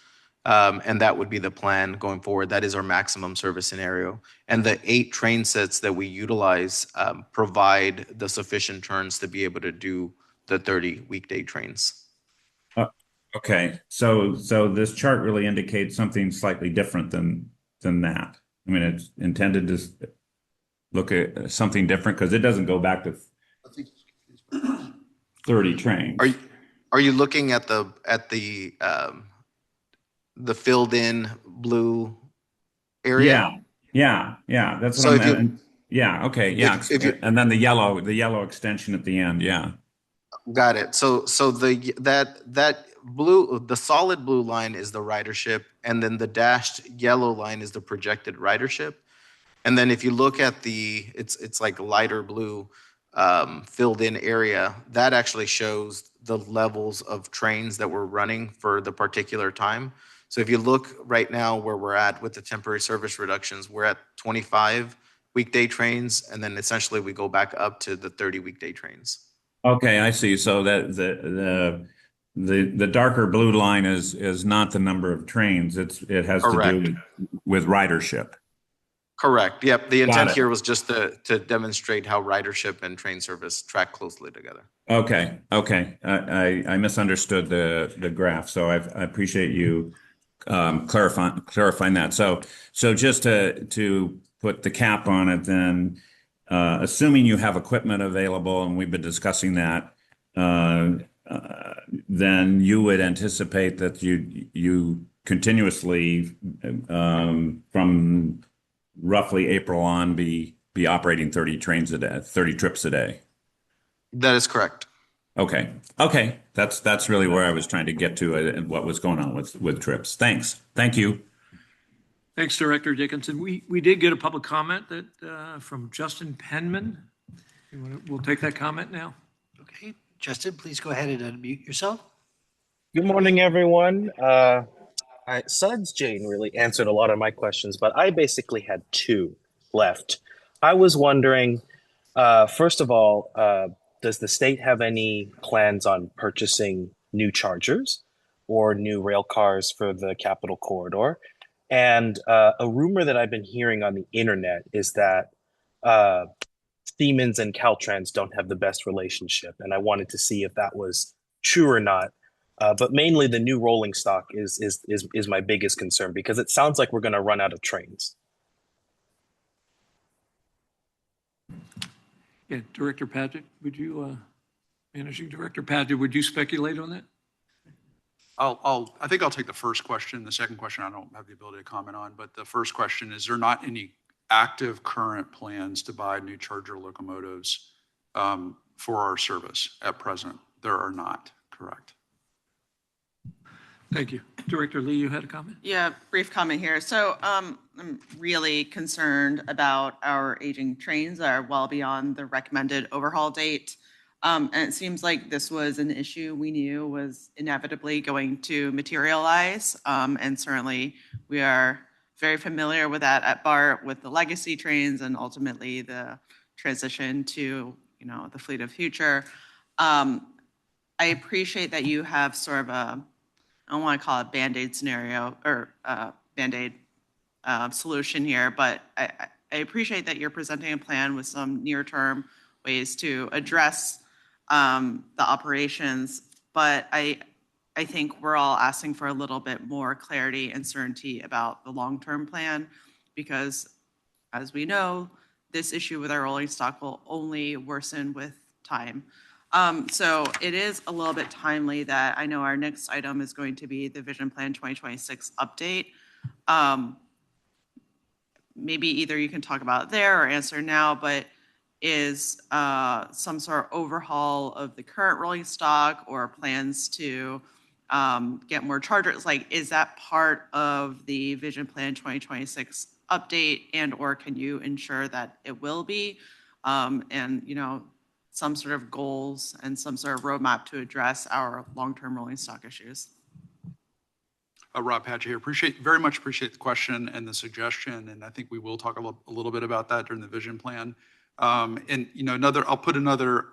And that would be the plan going forward. That is our maximum service scenario. And the 8 train sets that we utilize provide the sufficient turns to be able to do the 30 weekday trains. Okay, so this chart really indicates something slightly different than that. I mean, it's intended to look at something different because it doesn't go back to 30 trains. Are you looking at the filled in blue area? Yeah. That's what I'm. Yeah. Okay. Yeah. And then the yellow extension at the end. Yeah. Got it. So that blue, the solid blue line is the ridership, and then the dashed yellow line is the projected ridership. And then if you look at it's like lighter blue filled in area, that actually shows the levels of trains that we're running for the particular time. So if you look right now where we're at with the temporary service reductions, we're at 25 weekday trains, and then essentially we go back up to the 30 weekday trains. Okay, I see. So that the darker blue line is not the number of trains. It has Correct. to do with ridership. Correct. Yep. The intent it. here was just to demonstrate how ridership and train service track closely together. Okay. I misunderstood the graph, so I appreciate you clarifying that. So just to put the cap on it, then assuming you have equipment available, and we've been discussing that, then you would anticipate that you continuously from roughly April on be operating 30 trains a day, 30 trips a day. That is correct. Okay. That's really where I was trying to get to and what was going on with trips. Thank you. Thanks, Director Dickinson. We did get a public comment from Justin Penman. We'll take that comment now. Okay, Justin, please go ahead and unmute yourself. Good morning, everyone. Suds Jane really answered a lot of my questions, but I basically had 2 left. I was wondering, first of all, does the state have any plans on purchasing new chargers or new rail cars for the Capital Corridor? And a rumor that I've been hearing on the internet is that Siemens and Caltrans don't have the best relationship, and I wanted to see if that was true or not. But mainly the new rolling stock is my biggest concern, because it sounds like we're going to run out of trains. Yeah, Director Padgett, Managing Director Padgett, would you speculate on that? I think I'll take the first question. The second question I don't have the ability to comment on, but the first question is there not any active current plans to buy new charger locomotives for our service at present? There are not, correct. Thank you. Director Lee, you had a comment? Yeah, brief comment here. So I'm really concerned about our aging trains that are well beyond the recommended overhaul date. And it seems like this was an issue we knew was inevitably going to materialize. And certainly we are very familiar with that at BART with the legacy trains and ultimately the transition to, the fleet of future. I appreciate that you have sort of a, I don't want to call it Band-Aid scenario or Band-Aid solution here, but I appreciate that you're presenting a plan with some near-term ways to address the operations. But I think we're all asking for a little bit more clarity and certainty about the long-term plan because, as we know, this issue with our rolling stock will only worsen with time. So it is a little bit timely that I know our next item is going to be the Vision Plan 2026 update. Maybe either you can talk about it there or answer now, but is some sort of overhaul of the current rolling stock or plans to get more chargers? Like, is that part of the Vision Plan 2026 update, and or can you ensure that it will be? And, some sort of goals and some sort of roadmap to address our long-term rolling stock issues. Rob Patchett here. Very much appreciate the question and the suggestion, and I think we will talk a little bit about that during the vision plan. And I'll put another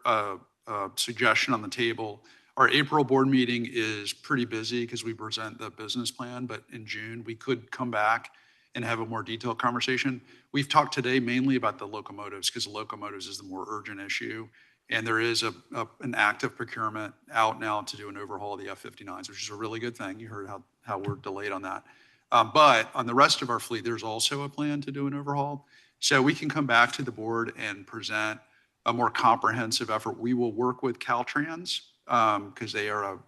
suggestion on the table. Our April board meeting is pretty busy because we present the business plan, but in June we could come back and have a more detailed conversation. We've talked today mainly about the locomotives because the locomotives is the more urgent issue. And there is an active procurement out now to do an overhaul of the F-59s, which is a really good thing. You heard how we're delayed on that. But on the rest of our fleet, there's also a plan to do an overhaul. So we can come back to the board and present a more comprehensive effort. We will work with Caltrans because they are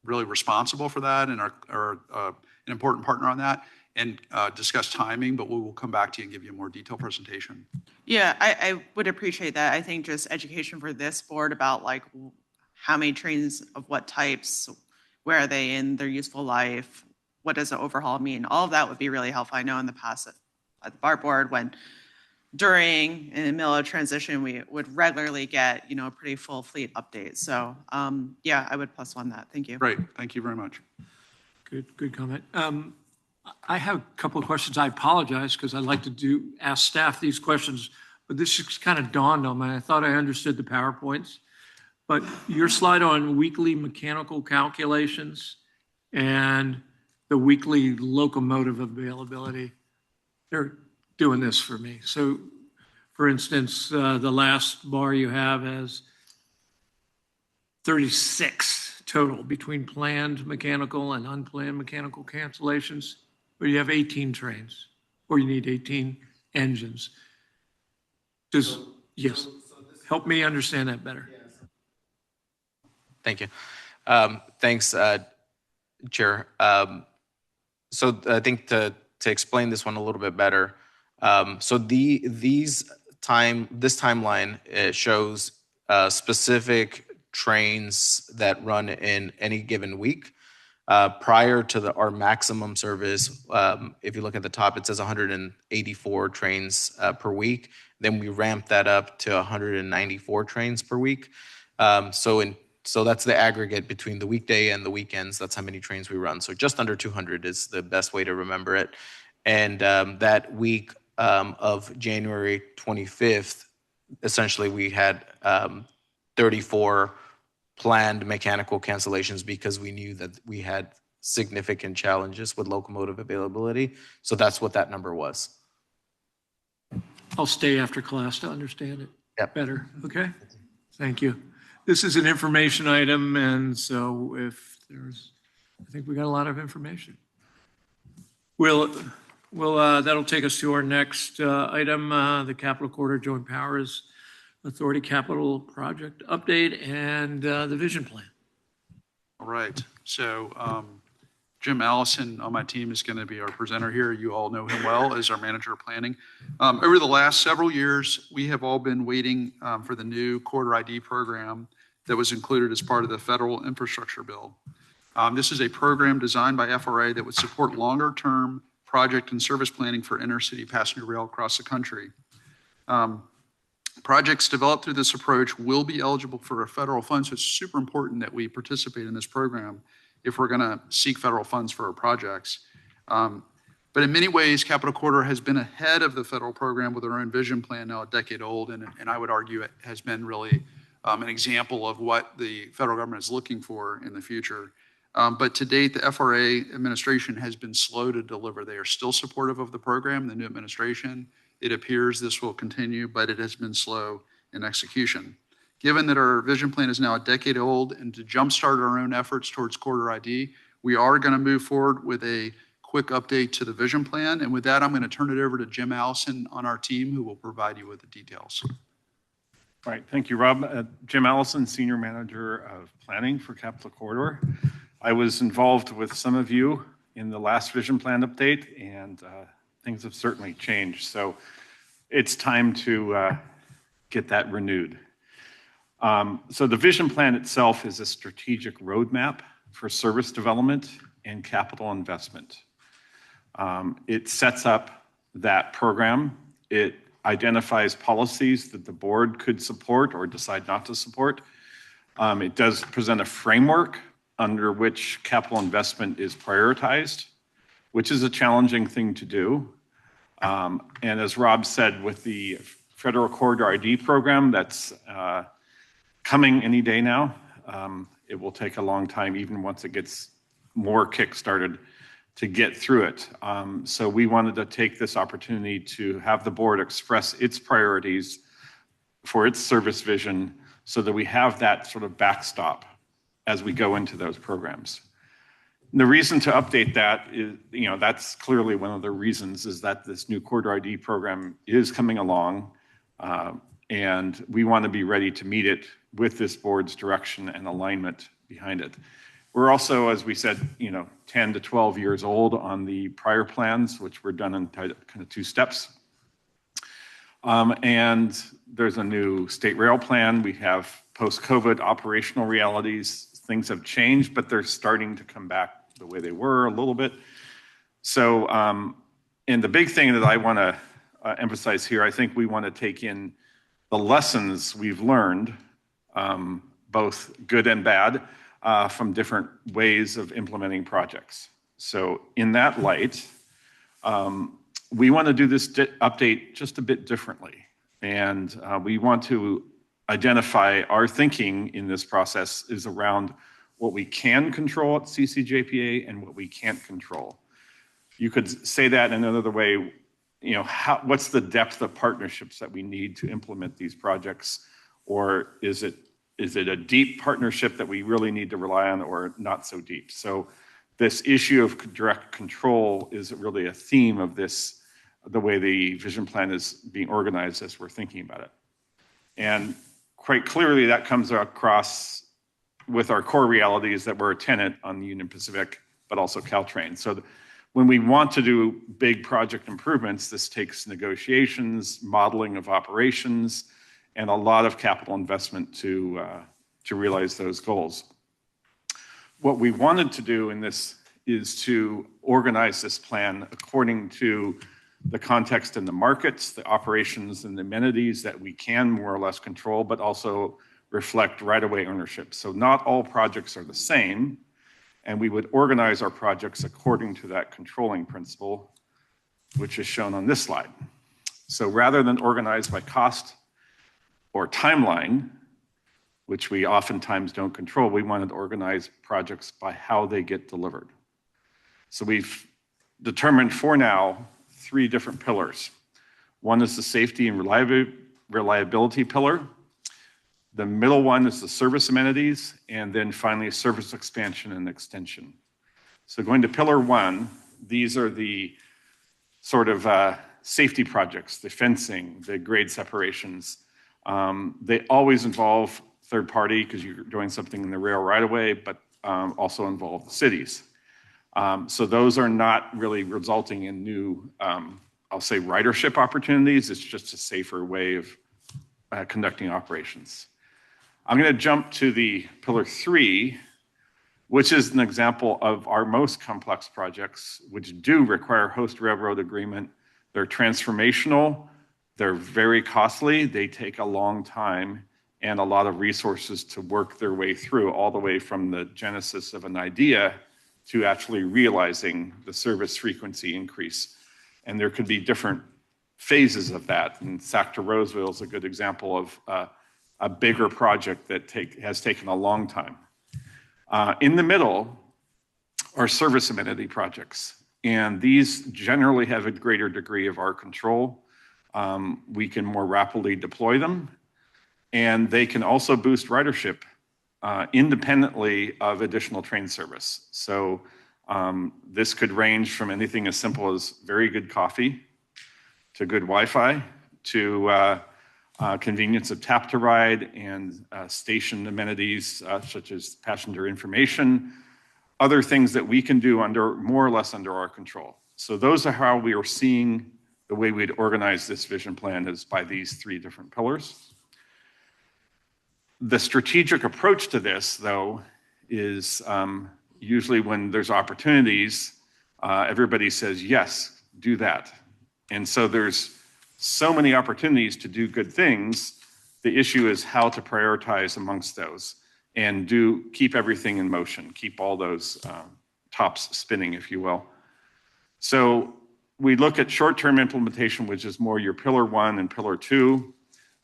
really responsible for that and are an important partner on that, and discuss timing, but we will come back to you and give you a more detailed presentation. Yeah, I would appreciate that. I think just education for this board about like how many trains of what types, where are they in their useful life, what does an overhaul mean? All of that would be really helpful. I know in the past at the BART board, when during in the middle of transition, we would regularly get, a pretty full fleet update. So yeah, I would +1 that. Thank you. Great, thank you very much. Good comment. I have a couple of questions. I apologize because I like to ask staff these questions, but this just kind of dawned on me. I thought I understood the PowerPoints, but your slide on weekly mechanical calculations and the weekly locomotive availability, they're doing this for me. So for instance, the last bar you have has 36 total between planned mechanical and unplanned mechanical cancellations, but you have 18 trains, or you need 18 engines. Yes, help me understand that better. Thank you. Thanks, Chair. So I think to explain this one a little bit better, so this timeline shows specific trains that run in any given week. Prior to our maximum service, if you look at the top, it says 184 trains per week. Then we ramped that up to 194 trains per week. So that's the aggregate between the weekday and the weekends. That's how many trains we run. So just under 200 is the best way to remember it. And that week of January 25th, essentially we had 34 planned mechanical cancellations because we knew that we had significant challenges with locomotive availability. So that's what that number was. I'll stay after class to understand it better. Okay, thank you. This is an information item, and so I think we got a lot of information. That'll take us to our next item, the Capital Corridor Joint Powers Authority Capital Project Update and the Vision Plan. All right, so Jim Allison on my team is going to be our presenter here. You all know him well as our manager of planning. Over the last several years, we have all been waiting for the new Corridor ID program that was included as part of the federal infrastructure bill. This is a program designed by FRA that would support longer-term project and service planning for intercity passenger rail across the country. Projects developed through this approach will be eligible for federal funds, so it's super important that we participate in this program if we're going to seek federal funds for our projects. But in many ways, Capital Corridor has been ahead of the federal program with our own vision plan, now a decade old, and I would argue it has been really an example of what the federal government is looking for in the future. But to date, the FRA administration has been slow to deliver. They are still supportive of the program, the new administration. It appears this will continue, but it has been slow in execution. Given that our vision plan is now a decade old and to jumpstart our own efforts towards Corridor ID, we are going to move forward with a quick update to the vision plan. And with that, I'm going to turn it over to Jim Allison on our team, who will provide you with the details. All right, thank you, Rob. Jim Allison, Senior Manager of Planning for Capital Corridor. I was involved with some of you in the last vision plan update, and things have certainly changed. So it's time to get that renewed. So the vision plan itself is a strategic roadmap for service development and capital investment. It sets up that program. It identifies policies that the board could support or decide not to support. It does present a framework under which capital investment is prioritized, which is a challenging thing to do. And as Rob said, with the Federal Corridor ID program that's coming any day now, it will take a long time, even once it gets more kick-started, to get through it. So we wanted to take this opportunity to have the board express its priorities for its service vision so that we have that sort of backstop as we go into those programs. And the reason to update that is, that's clearly one of the reasons, is that this new Corridor ID program is coming along, and we want to be ready to meet it with this board's direction and alignment behind it. We're also, as we said, 10 to 12 years old on the prior plans, which were done in kind of two steps. And there's a new state rail plan. We have post-COVID operational realities. Things have changed, but they're starting to come back the way they were a little bit. So, and the big thing that I want to emphasize here, I think we want to take in the lessons we've learned, both good and bad, from different ways of implementing projects. So in that light, we want to do this update just a bit differently. And we want to identify our thinking in this process is around what we can control at CCJPA and what we can't control. You could say that in another way, what's the depth of partnerships that we need to implement these projects? Or is it a deep partnership that we really need to rely on, or not so deep? So this issue of direct control is really a theme of this, the way the vision plan is being organized as we're thinking about it. And quite clearly that comes across with our core realities that we're a tenant on the Union Pacific, but also Caltrain. So when we want to do big project improvements, this takes negotiations, modeling of operations, and a lot of capital investment to realize those goals. What we wanted to do in this is to organize this plan according to the context in the markets, the operations and the amenities that we can more or less control, but also reflect right-of-way ownership. So not all projects are the same, and we would organize our projects according to that controlling principle, which is shown on this slide. So rather than organize by cost or timeline, which we oftentimes don't control, we wanted to organize projects by how they get delivered. So we've determined for now 3 different pillars. One is the safety and reliability pillar. The middle one is the service amenities, and then finally service expansion and extension. So going to pillar 1, these are the sort of safety projects, the fencing, the grade separations. They always involve third party because you're doing something in the rail right away, but also involve the cities. So those are not really resulting in new, I'll say, ridership opportunities. It's just a safer way of conducting operations. I'm going to jump to the pillar 3, which is an example of our most complex projects, which do require host railroad agreement. They're transformational, they're very costly, they take a long time and a lot of resources to work their way through, all the way from the genesis of an idea to actually realizing the service frequency increase. And there could be different phases of that. And Sac to Roseville is a good example of a bigger project that has taken a long time. In the middle are service amenity projects, and these generally have a greater degree of our control. We can more rapidly deploy them, and they can also boost ridership independently of additional train service. So this could range from anything as simple as very good coffee to good Wi-Fi to convenience of tap to ride and station amenities such as passenger information, other things that we can do under more or less under our control. So those are how we are seeing the way we'd organize this vision plan is by these three different pillars. The strategic approach to this, though, is usually when there's opportunities, everybody says, yes, do that. And so there's so many opportunities to do good things. The issue is how to prioritize amongst those and keep everything in motion, keep all those tops spinning, if you will. So we look at short-term implementation, which is more your pillar 1 and pillar 2,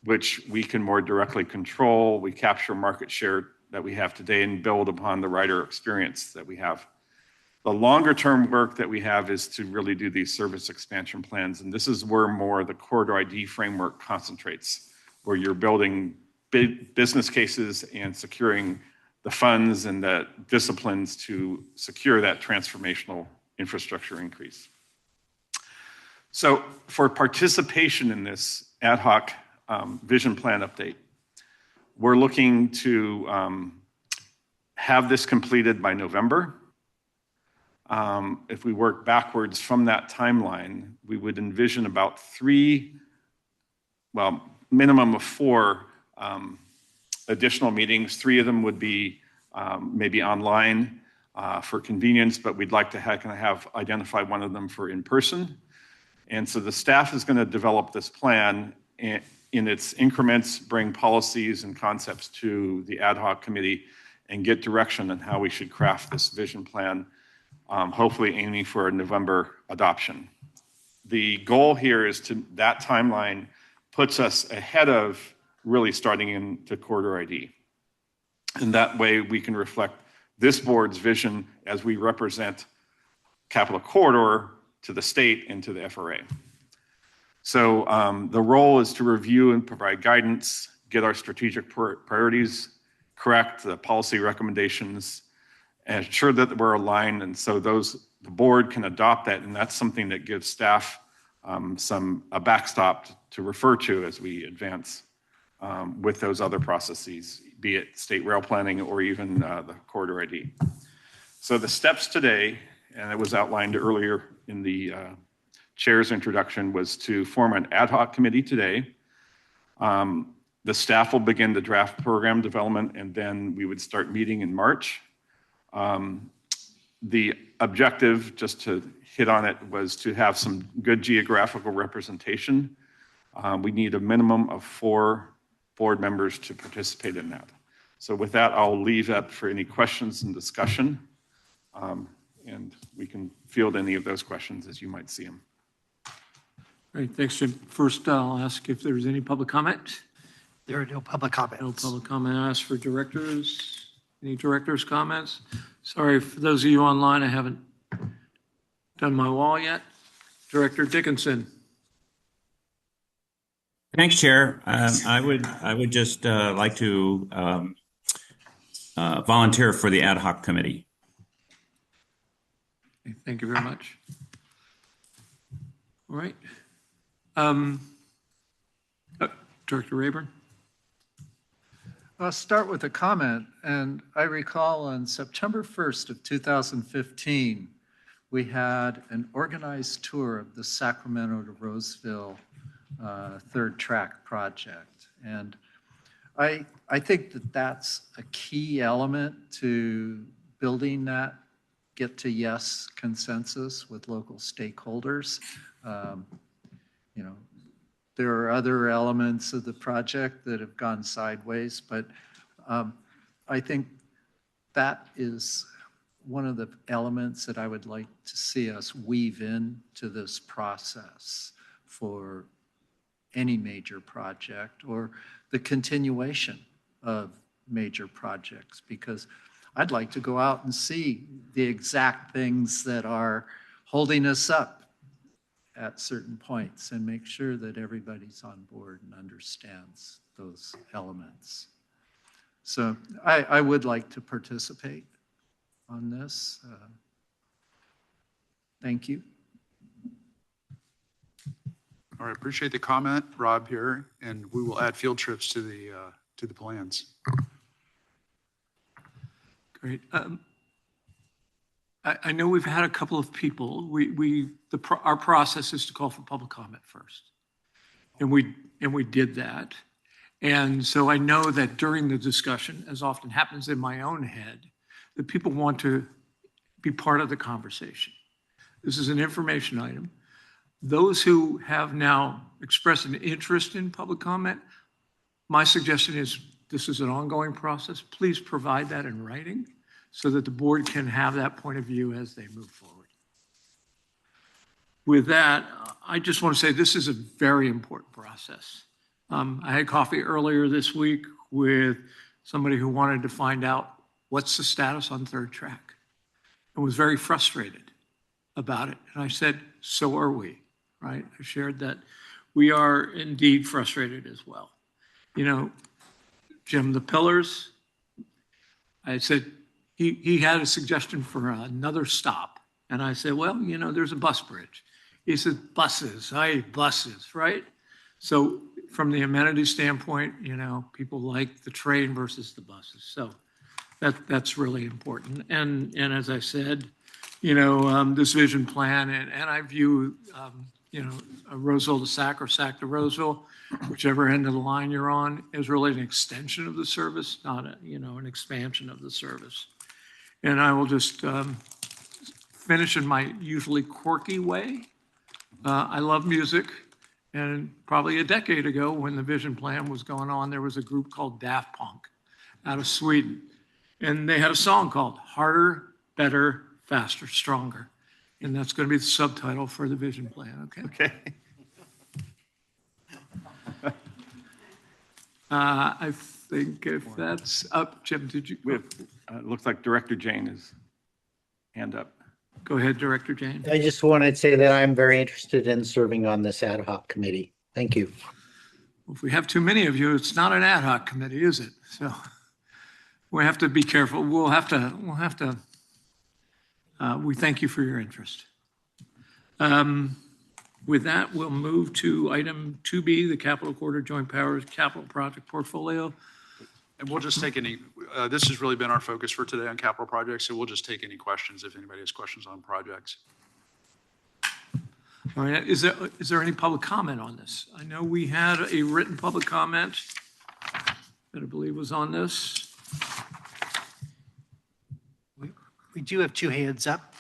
which we can more directly control. We capture market share that we have today and build upon the rider experience that we have. The longer term work that we have is to really do these service expansion plans. And this is where more the Corridor ID framework concentrates, where you're building big business cases and securing the funds and the disciplines to secure that transformational infrastructure increase. So for participation in this ad hoc vision plan update, we're looking to have this completed by November. If we work backwards from that timeline, we would envision about minimum of 4 additional meetings. 3 of them would be maybe online for convenience, but we'd like to have identified one of them for in person. And so the staff is going to develop this plan in its increments, bring policies and concepts to the ad hoc committee and get direction on how we should craft this vision plan, hopefully aiming for a November adoption. The goal here is that timeline puts us ahead of really starting into Corridor ID. And that way we can reflect this board's vision as we represent Capital Corridor to the state and to the FRA. So the role is to review and provide guidance, get our strategic priorities correct, the policy recommendations, and ensure that we're aligned. And so the board can adopt that. And that's something that gives staff a backstop to refer to as we advance with those other processes, be it state rail planning or even the Corridor ID. So the steps today, and it was outlined earlier in the chair's introduction, was to form an ad hoc committee today. The staff will begin the draft program development, and then we would start meeting in March. The objective, just to hit on it, was to have some good geographical representation. We need a minimum of 4 board members to participate in that. So with that, I'll leave that for any questions and discussion. And we can field any of those questions as you might see them. Great, thanks, Jim. First, I'll ask if there's any public comment. There are no public comments. No public comment asked for directors. Any directors' comments? Sorry, for those of you online, I haven't done my wall yet. Director Dickinson. Thanks, Chair. I would just like to volunteer for the ad hoc committee. Okay, thank you very much. All right. Director Rayburn. I'll start with a comment, and I recall on September 1st of 2015, we had an organized tour of the Sacramento to Roseville third track project. And I think that that's a key element to building that get to yes consensus with local stakeholders. You know, there are other elements of the project that have gone sideways, but I think that is one of the elements that I would like to see us weave in to this process for any major project or the continuation of major projects, because I'd like to go out and see the exact things that are holding us up at certain points and make sure that everybody's on board and understands those elements. So I would like to participate on this. Thank you. All right, appreciate the comment, Rob, here, and we will add field trips to the plans. Great. I know we've had a couple of people. Our process is to call for public comment first, and we did that. And so I know that during the discussion, as often happens in my own head, that people want to be part of the conversation. This is an information item. Those who have now expressed an interest in public comment, my suggestion is this is an ongoing process. Please provide that in writing so that the board can have that point of view as they move forward. With that, I just want to say this is a very important process. I had coffee earlier this week with somebody who wanted to find out what's the status on third track and was very frustrated about it. And I said, so are we, right? I shared that we are indeed frustrated as well. You know, Jim, the pillars, I said, he had a suggestion for another stop. And I said, well, you know, there's a bus bridge. He said, buses, buses, right? So from the amenity standpoint, you know, people like the train versus the buses. So that's really important. And as I said, you know, this vision plan, and I view, you know, Roseville to Sac or Sac to Roseville, whichever end of the line you're on, is really an extension of the service, not a, you know, an expansion of the service. And I will just finish in my usually quirky way. I love music. And probably a decade ago, when the vision plan was going on, there was a group called Daft Punk out of Sweden. And they had a song called Harder, Better, Faster, Stronger. And that's going to be the subtitle for the vision plan, okay? Okay. I think if that's up, Jim, did you? It looks like Director Jane is hand up. Go ahead, Director Jane. I just wanted to say that I'm very interested in serving on this ad hoc committee. Thank you. If we have too many of you, it's not an ad hoc committee, is it? So we have to be careful. We'll have to, we thank you for your interest. With that, we'll move to item 2B, the Capital Corridor Joint Powers Capital Project Portfolio. And we'll just take any, this has really been our focus for today on capital projects, so we'll just take any questions if anybody has questions on projects. All right, is there any public comment on this? I know we had a written public comment that I believe was on this. We do have two hands up.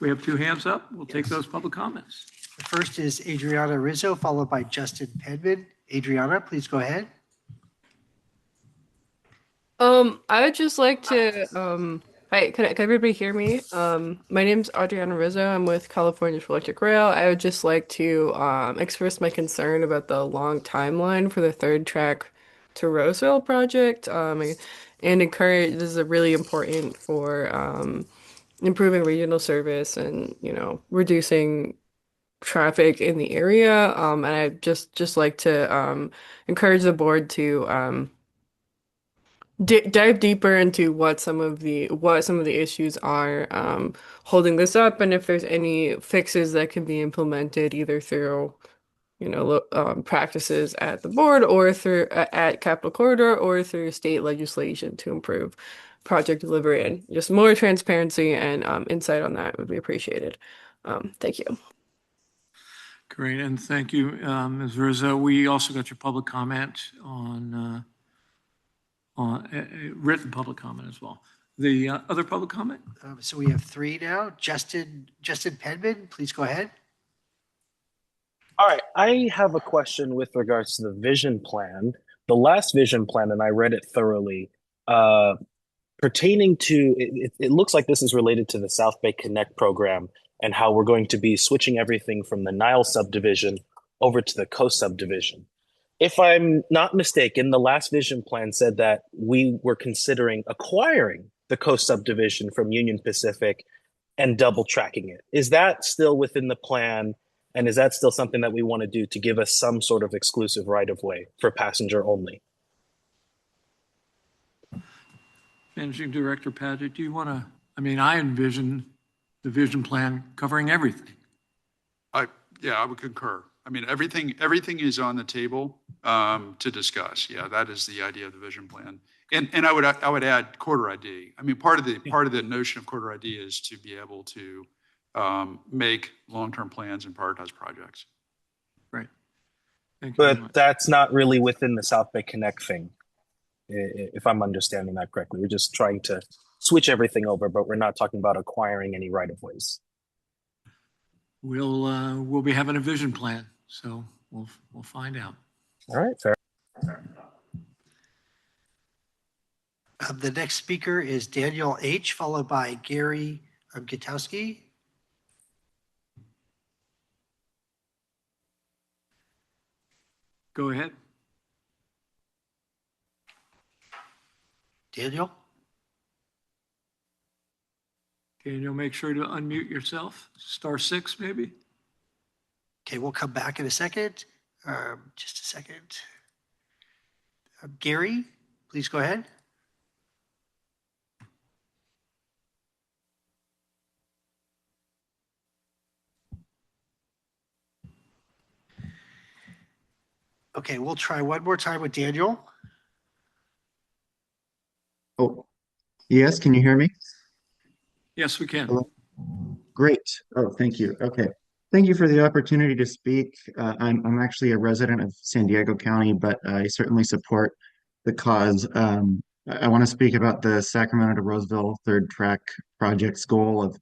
We have two hands up. We'll take those public comments. The first is Adriana Rizzo, followed by Justin Pedman. Adriana, please go ahead. I would just like to, hi, can everybody hear me? My name's Adriana Rizzo. I'm with California for Electric Rail. I would just like to express my concern about the long timeline for the third track to Roseville project, and encourage, this is really important for improving regional service and, you know, reducing traffic in the area. And I'd just like to encourage the board to dive deeper into what some of the issues are holding this up, and if there's any fixes that can be implemented either through, you know, practices at the board or through at Capital Corridor or through state legislation to improve project delivery, and just more transparency and insight on that would be appreciated. Thank you. Great, and thank you, Ms. Rizzo. We also got your public comment on written public comment as well. The other public comment? So we have three now. Justin Penman, please go ahead. All right, I have a question with regards to the vision plan. The last vision plan, and I read it thoroughly, pertaining to, it looks like this is related to the South Bay Connect program and how we're going to be switching everything from the Nile subdivision over to the Coast subdivision. If I'm not mistaken, the last vision plan said that we were considering acquiring the Coast subdivision from Union Pacific and double tracking it. Is that still within the plan? And is that still something that we want to do to give us some sort of exclusive right of way for passenger only? Managing Director Paget, do you want to, I envision the vision plan covering everything. Yeah, I would concur. Everything is on the table to discuss. Yeah, that is the idea of the vision plan. And I would add quarter ID. Part of the notion of quarter ID is to be able to make long-term plans and prioritize projects. Right. Thank you very much. But that's not really within the South Bay Connect thing, if I'm understanding that correctly. We're just trying to switch everything over, but we're not talking about acquiring any right-of-ways. We'll be having a vision plan, so we'll find out. All right, fair. The next speaker is Daniel H., followed by Gary Gutowski. Go ahead. Daniel? Daniel, make sure to unmute yourself. *6 maybe. Okay, we'll come back in a second. Just a second. Gary, please go ahead. Okay, we'll try one more time with Daniel. Oh, yes, can you hear me? Yes, we can. Hello? Great. Oh, thank you. Okay. Thank you for the opportunity to speak. I'm actually a resident of San Diego County, but I certainly support the cause. I want to speak about the Sacramento to Roseville third track project's goal of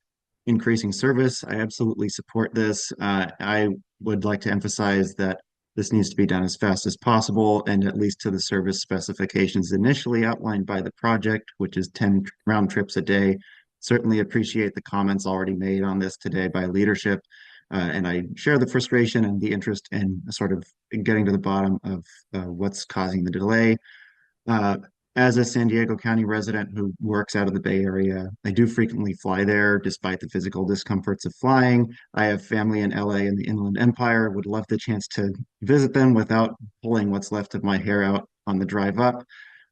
increasing service. I absolutely support this. I would like to emphasize that this needs to be done as fast as possible and at least to the service specifications initially outlined by the project, which is 10 round trips a day. Certainly appreciate the comments already made on this today by leadership. And I share the frustration and the interest in sort of getting to the bottom of what's causing the delay. As a San Diego County resident who works out of the Bay Area, I do frequently fly there despite the physical discomforts of flying. I have family in LA and the Inland Empire, would love the chance to visit them without pulling what's left of my hair out on the drive up.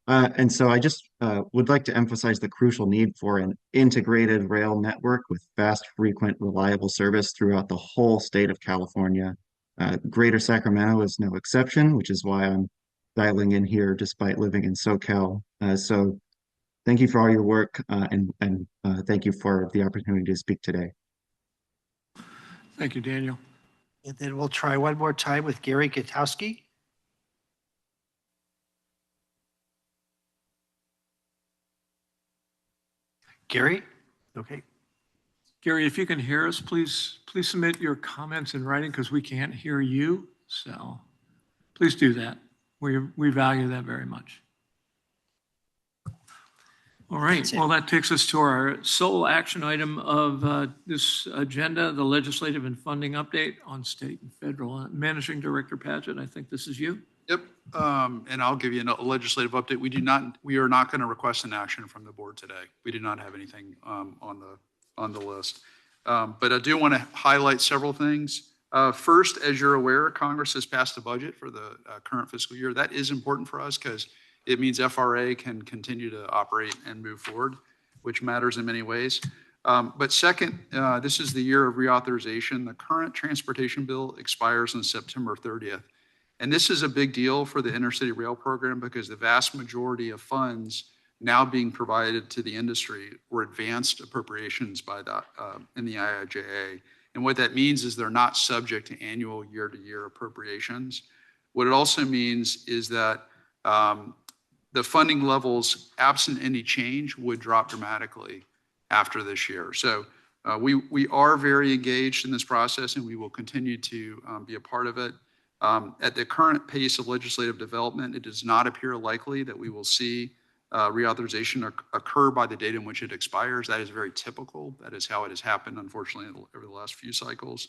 And so I just would like to emphasize the crucial need for an integrated rail network with fast, frequent, reliable service throughout the whole state of California. Greater Sacramento is no exception, which is why I'm dialing in here despite living in SoCal. So thank you for all your work and thank you for the opportunity to speak today. Thank you, Daniel. And then we'll try one more time with Gary Gutowski. Gary? Okay. Gary, if you can hear us, please submit your comments in writing because we can't hear you. So please do that. We value that very much. All right. Well, that takes us to our sole action item of this agenda, the legislative and funding update on state and federal. Managing Director Paget, I think this is you. Yep, and I'll give you a legislative update. We are not going to request an action from the board today. We do not have anything on the list. But I do want to highlight several things. First, as you're aware, Congress has passed a budget for the current fiscal year. That is important for us because it means FRA can continue to operate and move forward, which matters in many ways. But second, this is the year of reauthorization. The current transportation bill expires on September 30th. And this is a big deal for the intercity rail program because the vast majority of funds now being provided to the industry were advanced appropriations by in the IIJA. And what that means is they're not subject to annual year-to-year appropriations. What it also means is that the the funding levels, absent any change, would drop dramatically after this year. So we are very engaged in this process, and we will continue to be a part of it. At the current pace of legislative development, it does not appear likely that we will see reauthorization occur by the date in which it expires. That is very typical. That is how it has happened, unfortunately, over the last few cycles.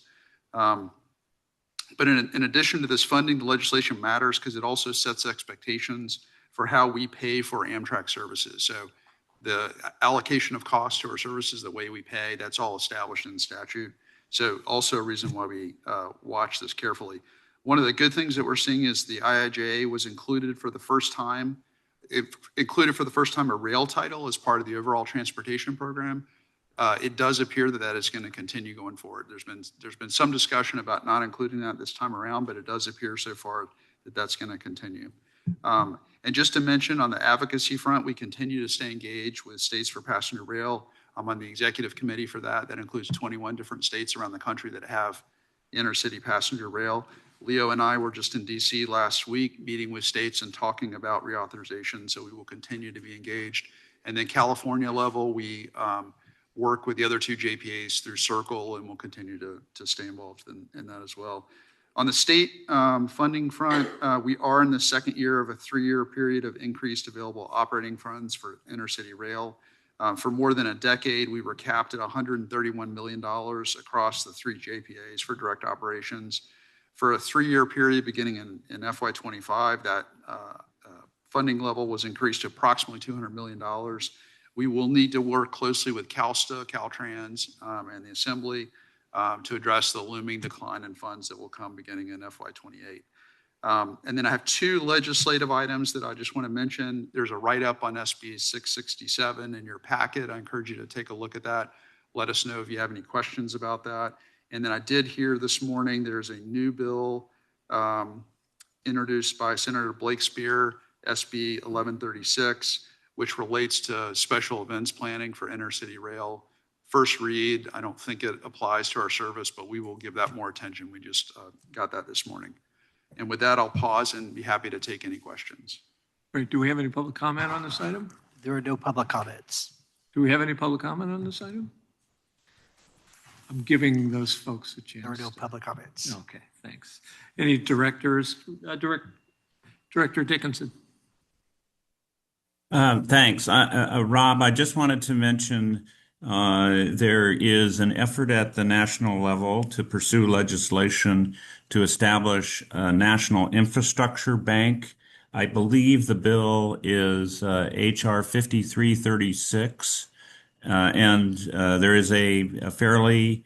But in addition to this funding, the legislation matters because it also sets expectations for how we pay for Amtrak services. So the allocation of costs to our services, the way we pay, that's all established in statute. So also a reason why we watch this carefully. One of the good things that we're seeing is the IIJA was included for the first time. It included for the first time a rail title as part of the overall transportation program. It does appear that that is going to continue going forward. There's been some discussion about not including that this time around, but it does appear so far that that's going to continue. And just to mention, on the advocacy front, we continue to stay engaged with States for Passenger Rail. I'm on the executive committee for that. That includes 21 different states around the country that have intercity passenger rail. Leo and I were just in DC last week meeting with states and talking about reauthorization, so we will continue to be engaged. And then California level, we work with the other two JPAs through Circle, and we'll continue to stay involved in that as well. On the state funding front, we are in the second year of a 3-year period of increased available operating funds for intercity rail. For more than a decade, we were capped at $131 million across the 3 JPAs for direct operations. For a 3-year period beginning in FY25, that funding level was increased to approximately $200 million. We will need to work closely with CalSTA, Caltrans, and the Assembly to address the looming decline in funds that will come beginning in FY28. And then I have 2 legislative items that I just want to mention. There's a write-up on SB 667 in your packet. I encourage you to take a look at that. Let us know if you have any questions about that. And then I did hear this morning there's a new bill introduced by Senator Blake Spear, SB 1136, which relates to special events planning for intercity rail. First read, I don't think it applies to our service, but we will give that more attention. We just got that this morning. And with that, I'll pause and be happy to take any questions. Great. Do we have any public comment on this item? There are no public comments. Do we have any public comment on this item? I'm giving those folks a chance. There are no public comments. Okay, thanks. Any directors? Director Dickinson. Thanks. Rob, I just wanted to mention there is an effort at the national level to pursue legislation to establish a national infrastructure bank. I believe the bill is HR 5336. And there is a fairly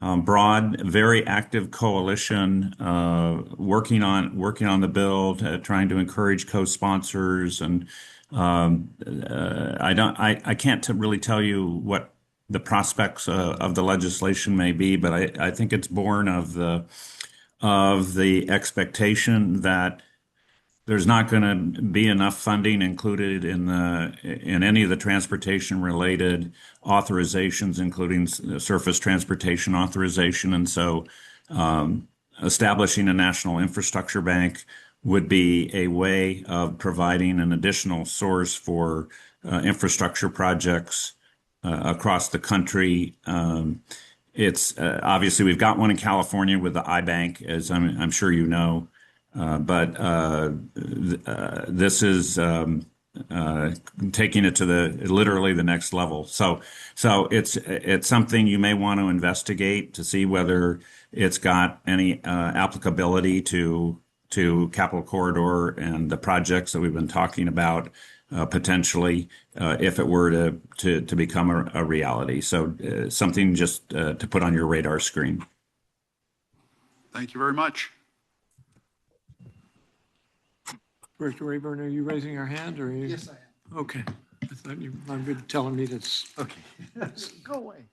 broad, very active coalition working on the bill, trying to encourage co-sponsors. And I can't really tell you what the prospects of the legislation may be, but I think it's born of the expectation that there's not going to be enough funding included in any of the transportation related authorizations, including surface transportation authorization. And so establishing a national infrastructure bank would be a way of providing an additional source for infrastructure projects across the country. It's obviously we've got one in California with the iBank, as I'm sure you know. But this is taking it to literally the next level. So it's something you may want to investigate to see whether it's got any applicability to Capital Corridor and the projects that we've been talking about potentially if it were to become a reality. So something just to put on your radar screen. Thank you very much. Director Rayburn, are you raising your hand or are you? Yes, I am. Okay. I thought you might be telling me this. Okay. Go away.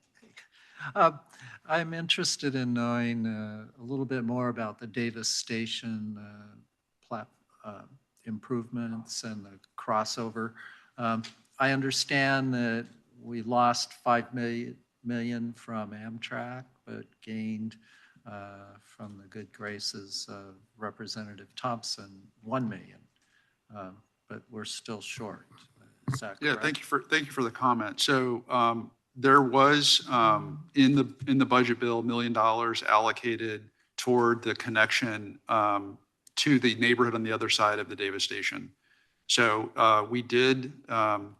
I'm interested in knowing a little bit more about the Davis Station improvements and the crossover. I understand that we lost $5 million from Amtrak, but gained from the good graces of Representative Thompson, $1 million. but we're still short. Is that Yeah, correct? thank you for the comment. So there was in the budget bill, $1 million allocated toward the connection to the neighborhood on the other side of the Davis station. So we did end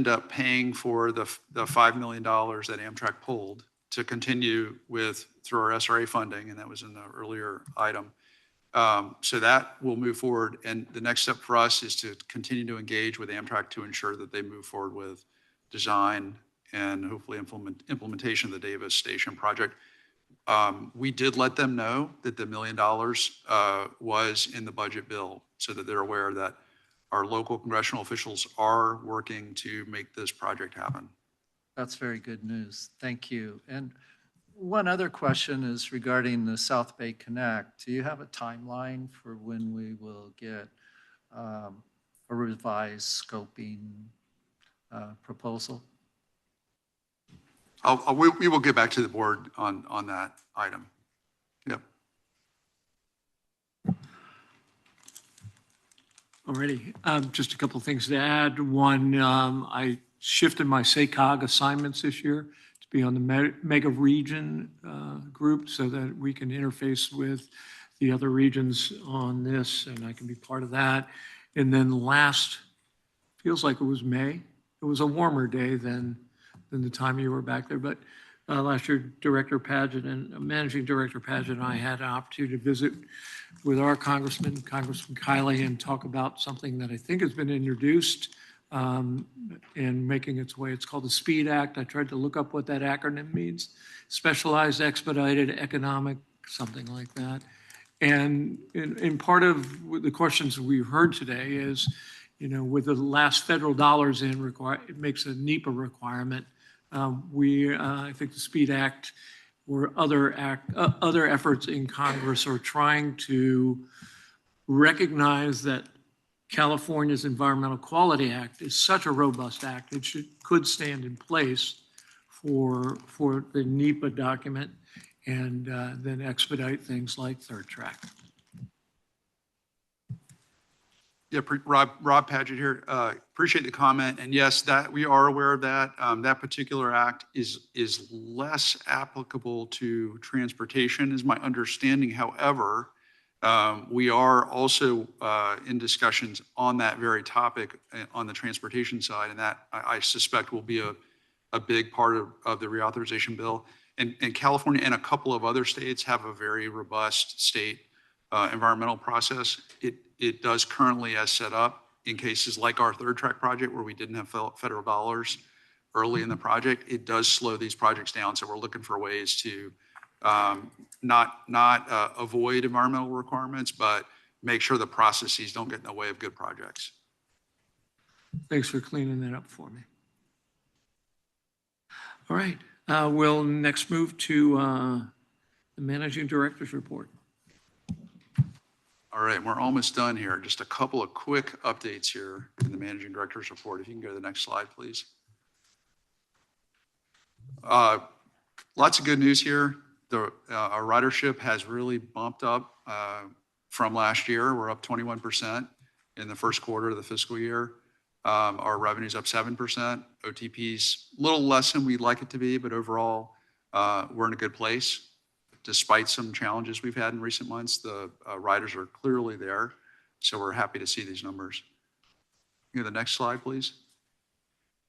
up paying for the $5 million that Amtrak pulled to continue with through our SRA funding, and that was in the earlier item. So that will move forward. And the next step for us is to continue to engage with Amtrak to ensure that they move forward with design and hopefully implementation of the Davis Station project. We did let them know that the $1 million was in the budget bill so that they're aware that our local congressional officials are working to make this project happen. That's very good news. Thank you. And one other question is regarding the South Bay Connect. Do you have a timeline for when we will get a revised scoping proposal? We will get back to the board on that item. Yep. Alrighty, just a couple of things to add. One, I shifted my SACOG assignments this year to be on the mega region group so that we can interface with the other regions on this, and I can be part of that. And then last, feels like it was May. It was a warmer day than the time you were back there, but last year, Director Padgett and Managing Director Padgett and I had an opportunity to visit with our Congressman Kiley, and talk about something that I think has been introduced and making its way. It's called the SPEED Act. I tried to look up what that acronym means. Specialized, expedited, economic, something like that. And in part of the questions we've heard today is, you know, with the last federal dollars in, it makes a NEPA requirement. I think the SPEED Act or other efforts in Congress are trying to recognize that California's Environmental Quality Act is such a robust act, it could stand in place for the NEPA document, and then expedite things like third track. Yeah, Rob Padgett here. Appreciate the comment. And yes, that we are aware of that. That particular act is less applicable to transportation, is my understanding. However, we are also in discussions on that very topic on the transportation side, and that I suspect will be a big part of the reauthorization bill. And California and a couple of other states have a very robust state environmental process. It does currently, as set up, in cases like our third track project where we didn't have federal dollars early in the project, it does slow these projects down. So we're looking for ways to not avoid environmental requirements, but make sure the processes don't get in the way of good projects. Thanks for cleaning that up for me. All right, we'll next move to the Managing Director's report. All right, we're almost done here. Just a couple of quick updates here in the Managing Director's report. If you can go to the next slide, please. Lots of good news here. Our ridership has really bumped up from last year. We're up 21% in the first quarter of the fiscal year. Our revenue's up 7%. OTP's a little less than we'd like it to be, but overall, we're in a good place. Despite some challenges we've had in recent months, the riders are clearly there. So we're happy to see these numbers. Go to the next slide, please.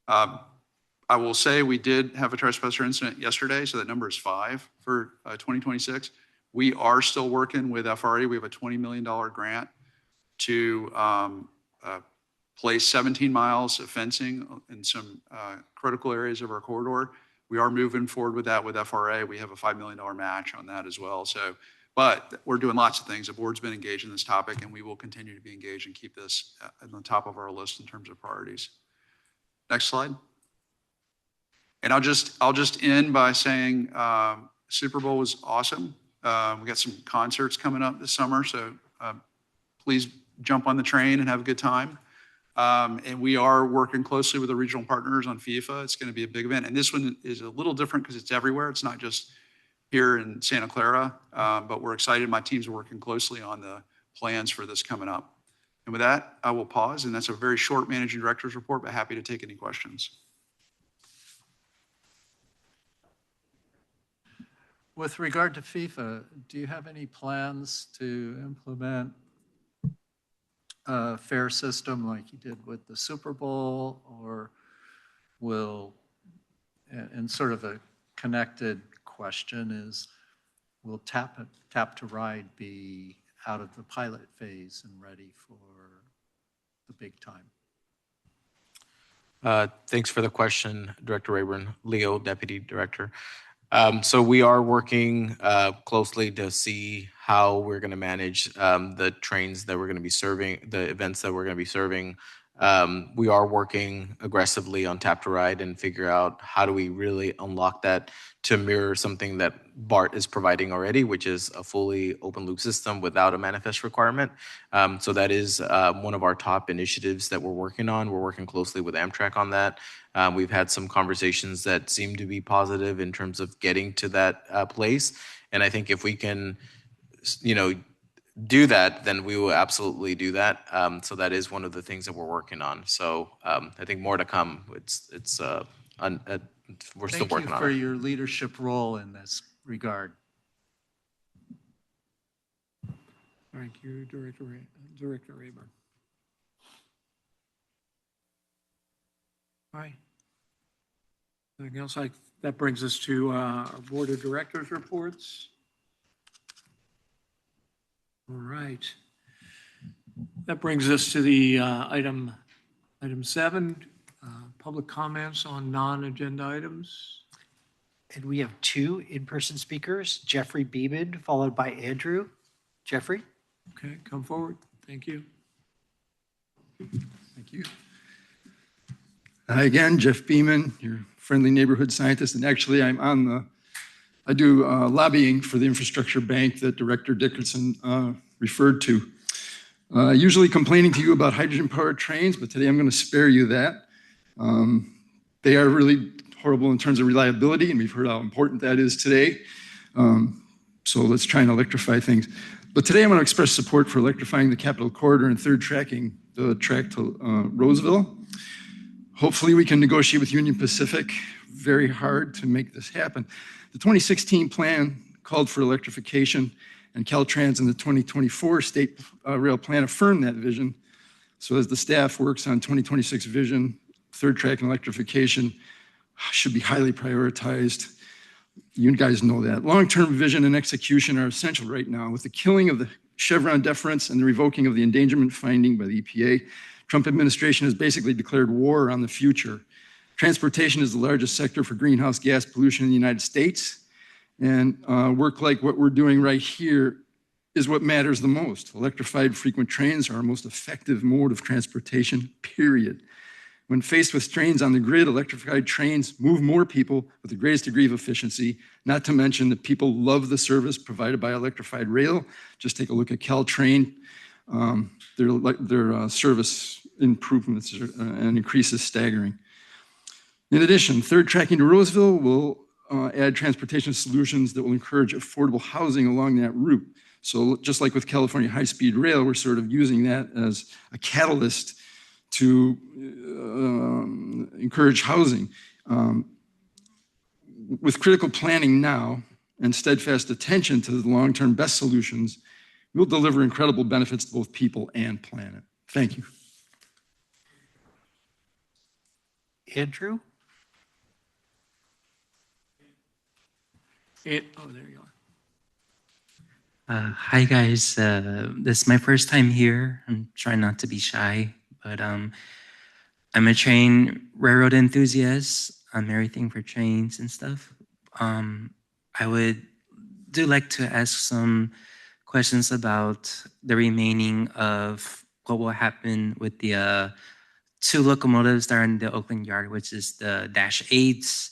I will say we did have a trespasser incident yesterday, so that number is 5 for 2026. We are still working with FRA. We have a $20 million grant to place 17 miles of fencing in some critical areas of our corridor. We are moving forward with that with FRA. We have a $5 million match on that as well. But we're doing lots of things. The board's been engaged in this topic, and we will continue to be engaged and keep this at the top of our list in terms of priorities. Next slide. And I'll just end by saying Super Bowl was awesome. We got some concerts coming up this summer, so please jump on the train and have a good time. And we are working closely with the regional partners on FIFA. It's going to be a big event. And this one is a little different because it's everywhere. It's not just here in Santa Clara, but we're excited. My teams are working closely on the plans for this coming up. And with that, I will pause, and that's a very short managing director's report, but happy to take any questions. With regard to FIFA, do you have any plans to implement a fair system like you did with the Super Bowl, or will, and sort of a connected question is, will Tap to Ride be out of the pilot phase and ready for the big time? Thanks for the question, Director Rayburn. Leo, Deputy Director. So we are working closely to see how we're going to manage the trains that we're going to be serving, the events that we're going to be serving. We are working aggressively on Tap to Ride and figure out how do we really unlock that to mirror something that BART is providing already, which is a fully open loop system without a manifest requirement. So that is one of our top initiatives that we're working on. We're working closely with Amtrak on that. We've had some conversations that seem to be positive in terms of getting to that place. And I think if we can, do that, then we will absolutely do that. So that is one of the things that we're working on. So I think more to come. We're still working on it. Thank you for your leadership role in this regard. Thank you, Director Rayburn. All right. Anything else? That brings us to our Board of Directors reports. All right. That brings us to the item 7, public comments on non-agenda items. And we have 2 in-person speakers, Jeffrey Beeman, followed by Andrew. Jeffrey? Okay, come forward. Thank you. Thank you. Hi again, Jeff Beeman, your friendly neighborhood scientist. And actually, I do lobbying for the infrastructure bank that Director Dickerson referred to. Usually complaining to you about hydrogen-powered trains, but today I'm going to spare you that. They are really horrible in terms of reliability, and we've heard how important that is today. So let's try and electrify things. But today I'm going to express support for electrifying the Capitol Corridor and third tracking the track to Roseville. Hopefully we can negotiate with Union Pacific very hard to make this happen. The 2016 plan called for electrification, and Caltrans in the 2024 state rail plan affirmed that vision. So as the staff works on 2026 vision, third track and electrification should be highly prioritized. You guys know that. Long-term vision and execution are essential right now. With the killing of the Chevron deference and the revoking of the endangerment finding by the EPA, Trump administration has basically declared war on the future. Transportation is the largest sector for greenhouse gas pollution in the United States. And work like what we're doing right here is what matters the most. Electrified frequent trains are our most effective mode of transportation, period. When faced with strains on the grid, electrified trains move more people with the greatest degree of efficiency, not to mention that people love the service provided by electrified rail. Just take a look at Caltrain. Their service improvements and increase is staggering. In addition, third tracking to Roseville will add transportation solutions that will encourage affordable housing along that route. So just like with California high-speed rail, we're sort of using that as a catalyst to encourage housing. With critical planning now and steadfast attention to the long-term best solutions, we'll deliver incredible benefits to both people and planet. Thank you. Andrew? There you are. Hi guys, this is my first time here. I'm trying not to be shy, but I'm a train railroad enthusiast. I'm everything for trains and stuff. I would like to ask some questions about the remaining of what will happen with the 2 locomotives that are in the Oakland Yard, which is the Dash 8s,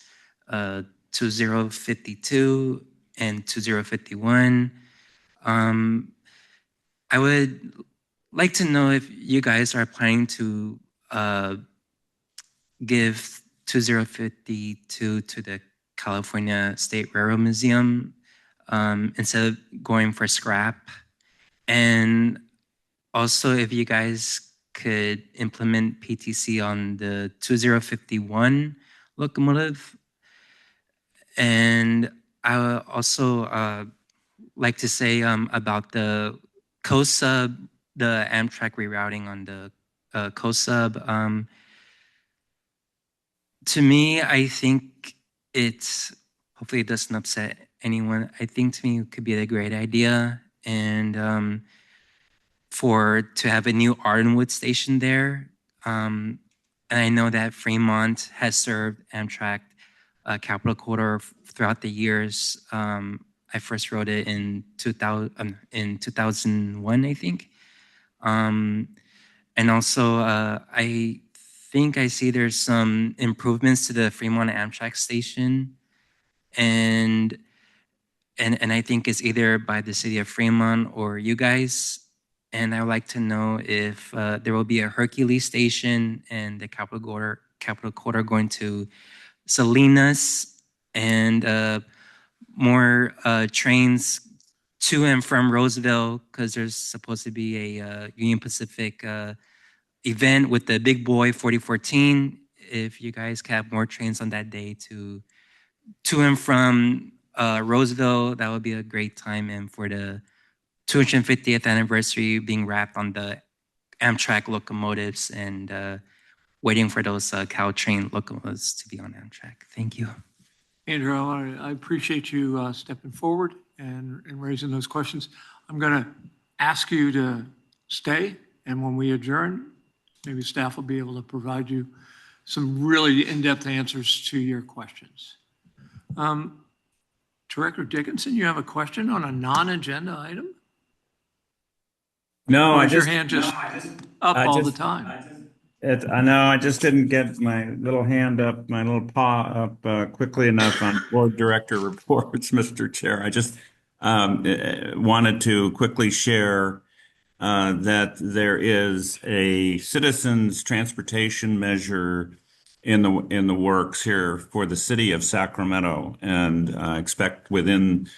2052 and 2051. I would like to know if you guys are planning to give 2052 to the California State Railroad Museum instead of going for scrap. And also, if you guys could implement PTC on the 2051 locomotive. And I would also like to say about the COSUB, the Amtrak rerouting on the COSUB. To me, I think hopefully it doesn't upset anyone. I think to me it could be a great idea. And to have a new Ardenwood station there. And I know that Fremont has served Amtrak Capital Corridor throughout the years. I first wrote it in 2001, I think. And also, I think I see there's some improvements to the Fremont Amtrak station. And I think it's either by the city of Fremont or you guys. And I would like to know if there will be a Hercules station and the Capital Corridor going to Salinas, and more trains to and from Roseville, because there's supposed to be a Union Pacific event with the Big Boy 4014. If you guys can have more trains on that day to and from Roseville, that would be a great time. And for the 250th anniversary, being wrapped on the Amtrak locomotives and waiting for those Caltrain locomotives to be on Amtrak. Thank you. Andrew, I appreciate you stepping forward and raising those questions. I'm going to ask you to stay, and when we adjourn, maybe staff will be able to provide you some really in-depth answers to your questions. Director Dickinson, you have a question on a non-agenda item? No, Or is your hand just up all the time? I know, I just didn't get my little hand up, my little paw up quickly enough on board director reports, Mr. Chair. I just wanted to quickly share that there is a citizens transportation measure in the works here for the city of Sacramento, and expect within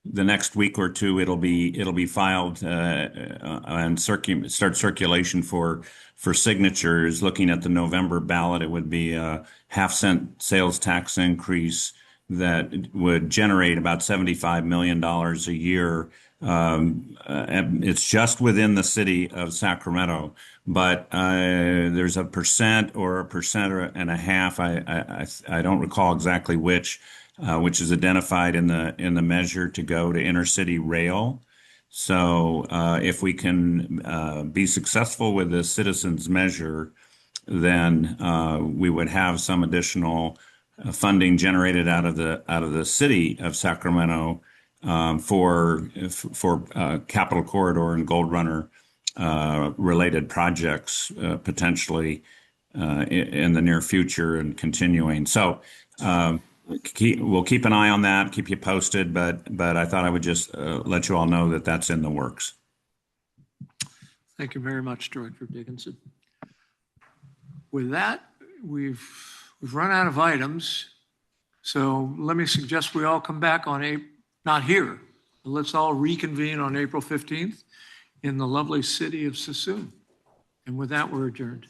the next week or two it'll be filed and start circulation for signatures. Looking at the November ballot, it would be a half-cent sales tax increase that would generate about $75 million a year. And it's just within the city of Sacramento, but there's a percent or a percent and a half. I don't recall exactly which is identified in the measure to go to intercity rail. So if we can be successful with the citizens measure, then we would have some additional funding generated out of the city of Sacramento for Capital Corridor and Gold Runner related projects potentially in the near future and continuing. So we'll keep an eye on that, keep you posted, but I thought I would just let you all know that that's in the works. Thank you very much, Director Dickinson. With that, we've run out of items. So let me suggest we all come back on not here, but let's all reconvene on April 15th in the lovely city of Sassoon. And with that, we're adjourned.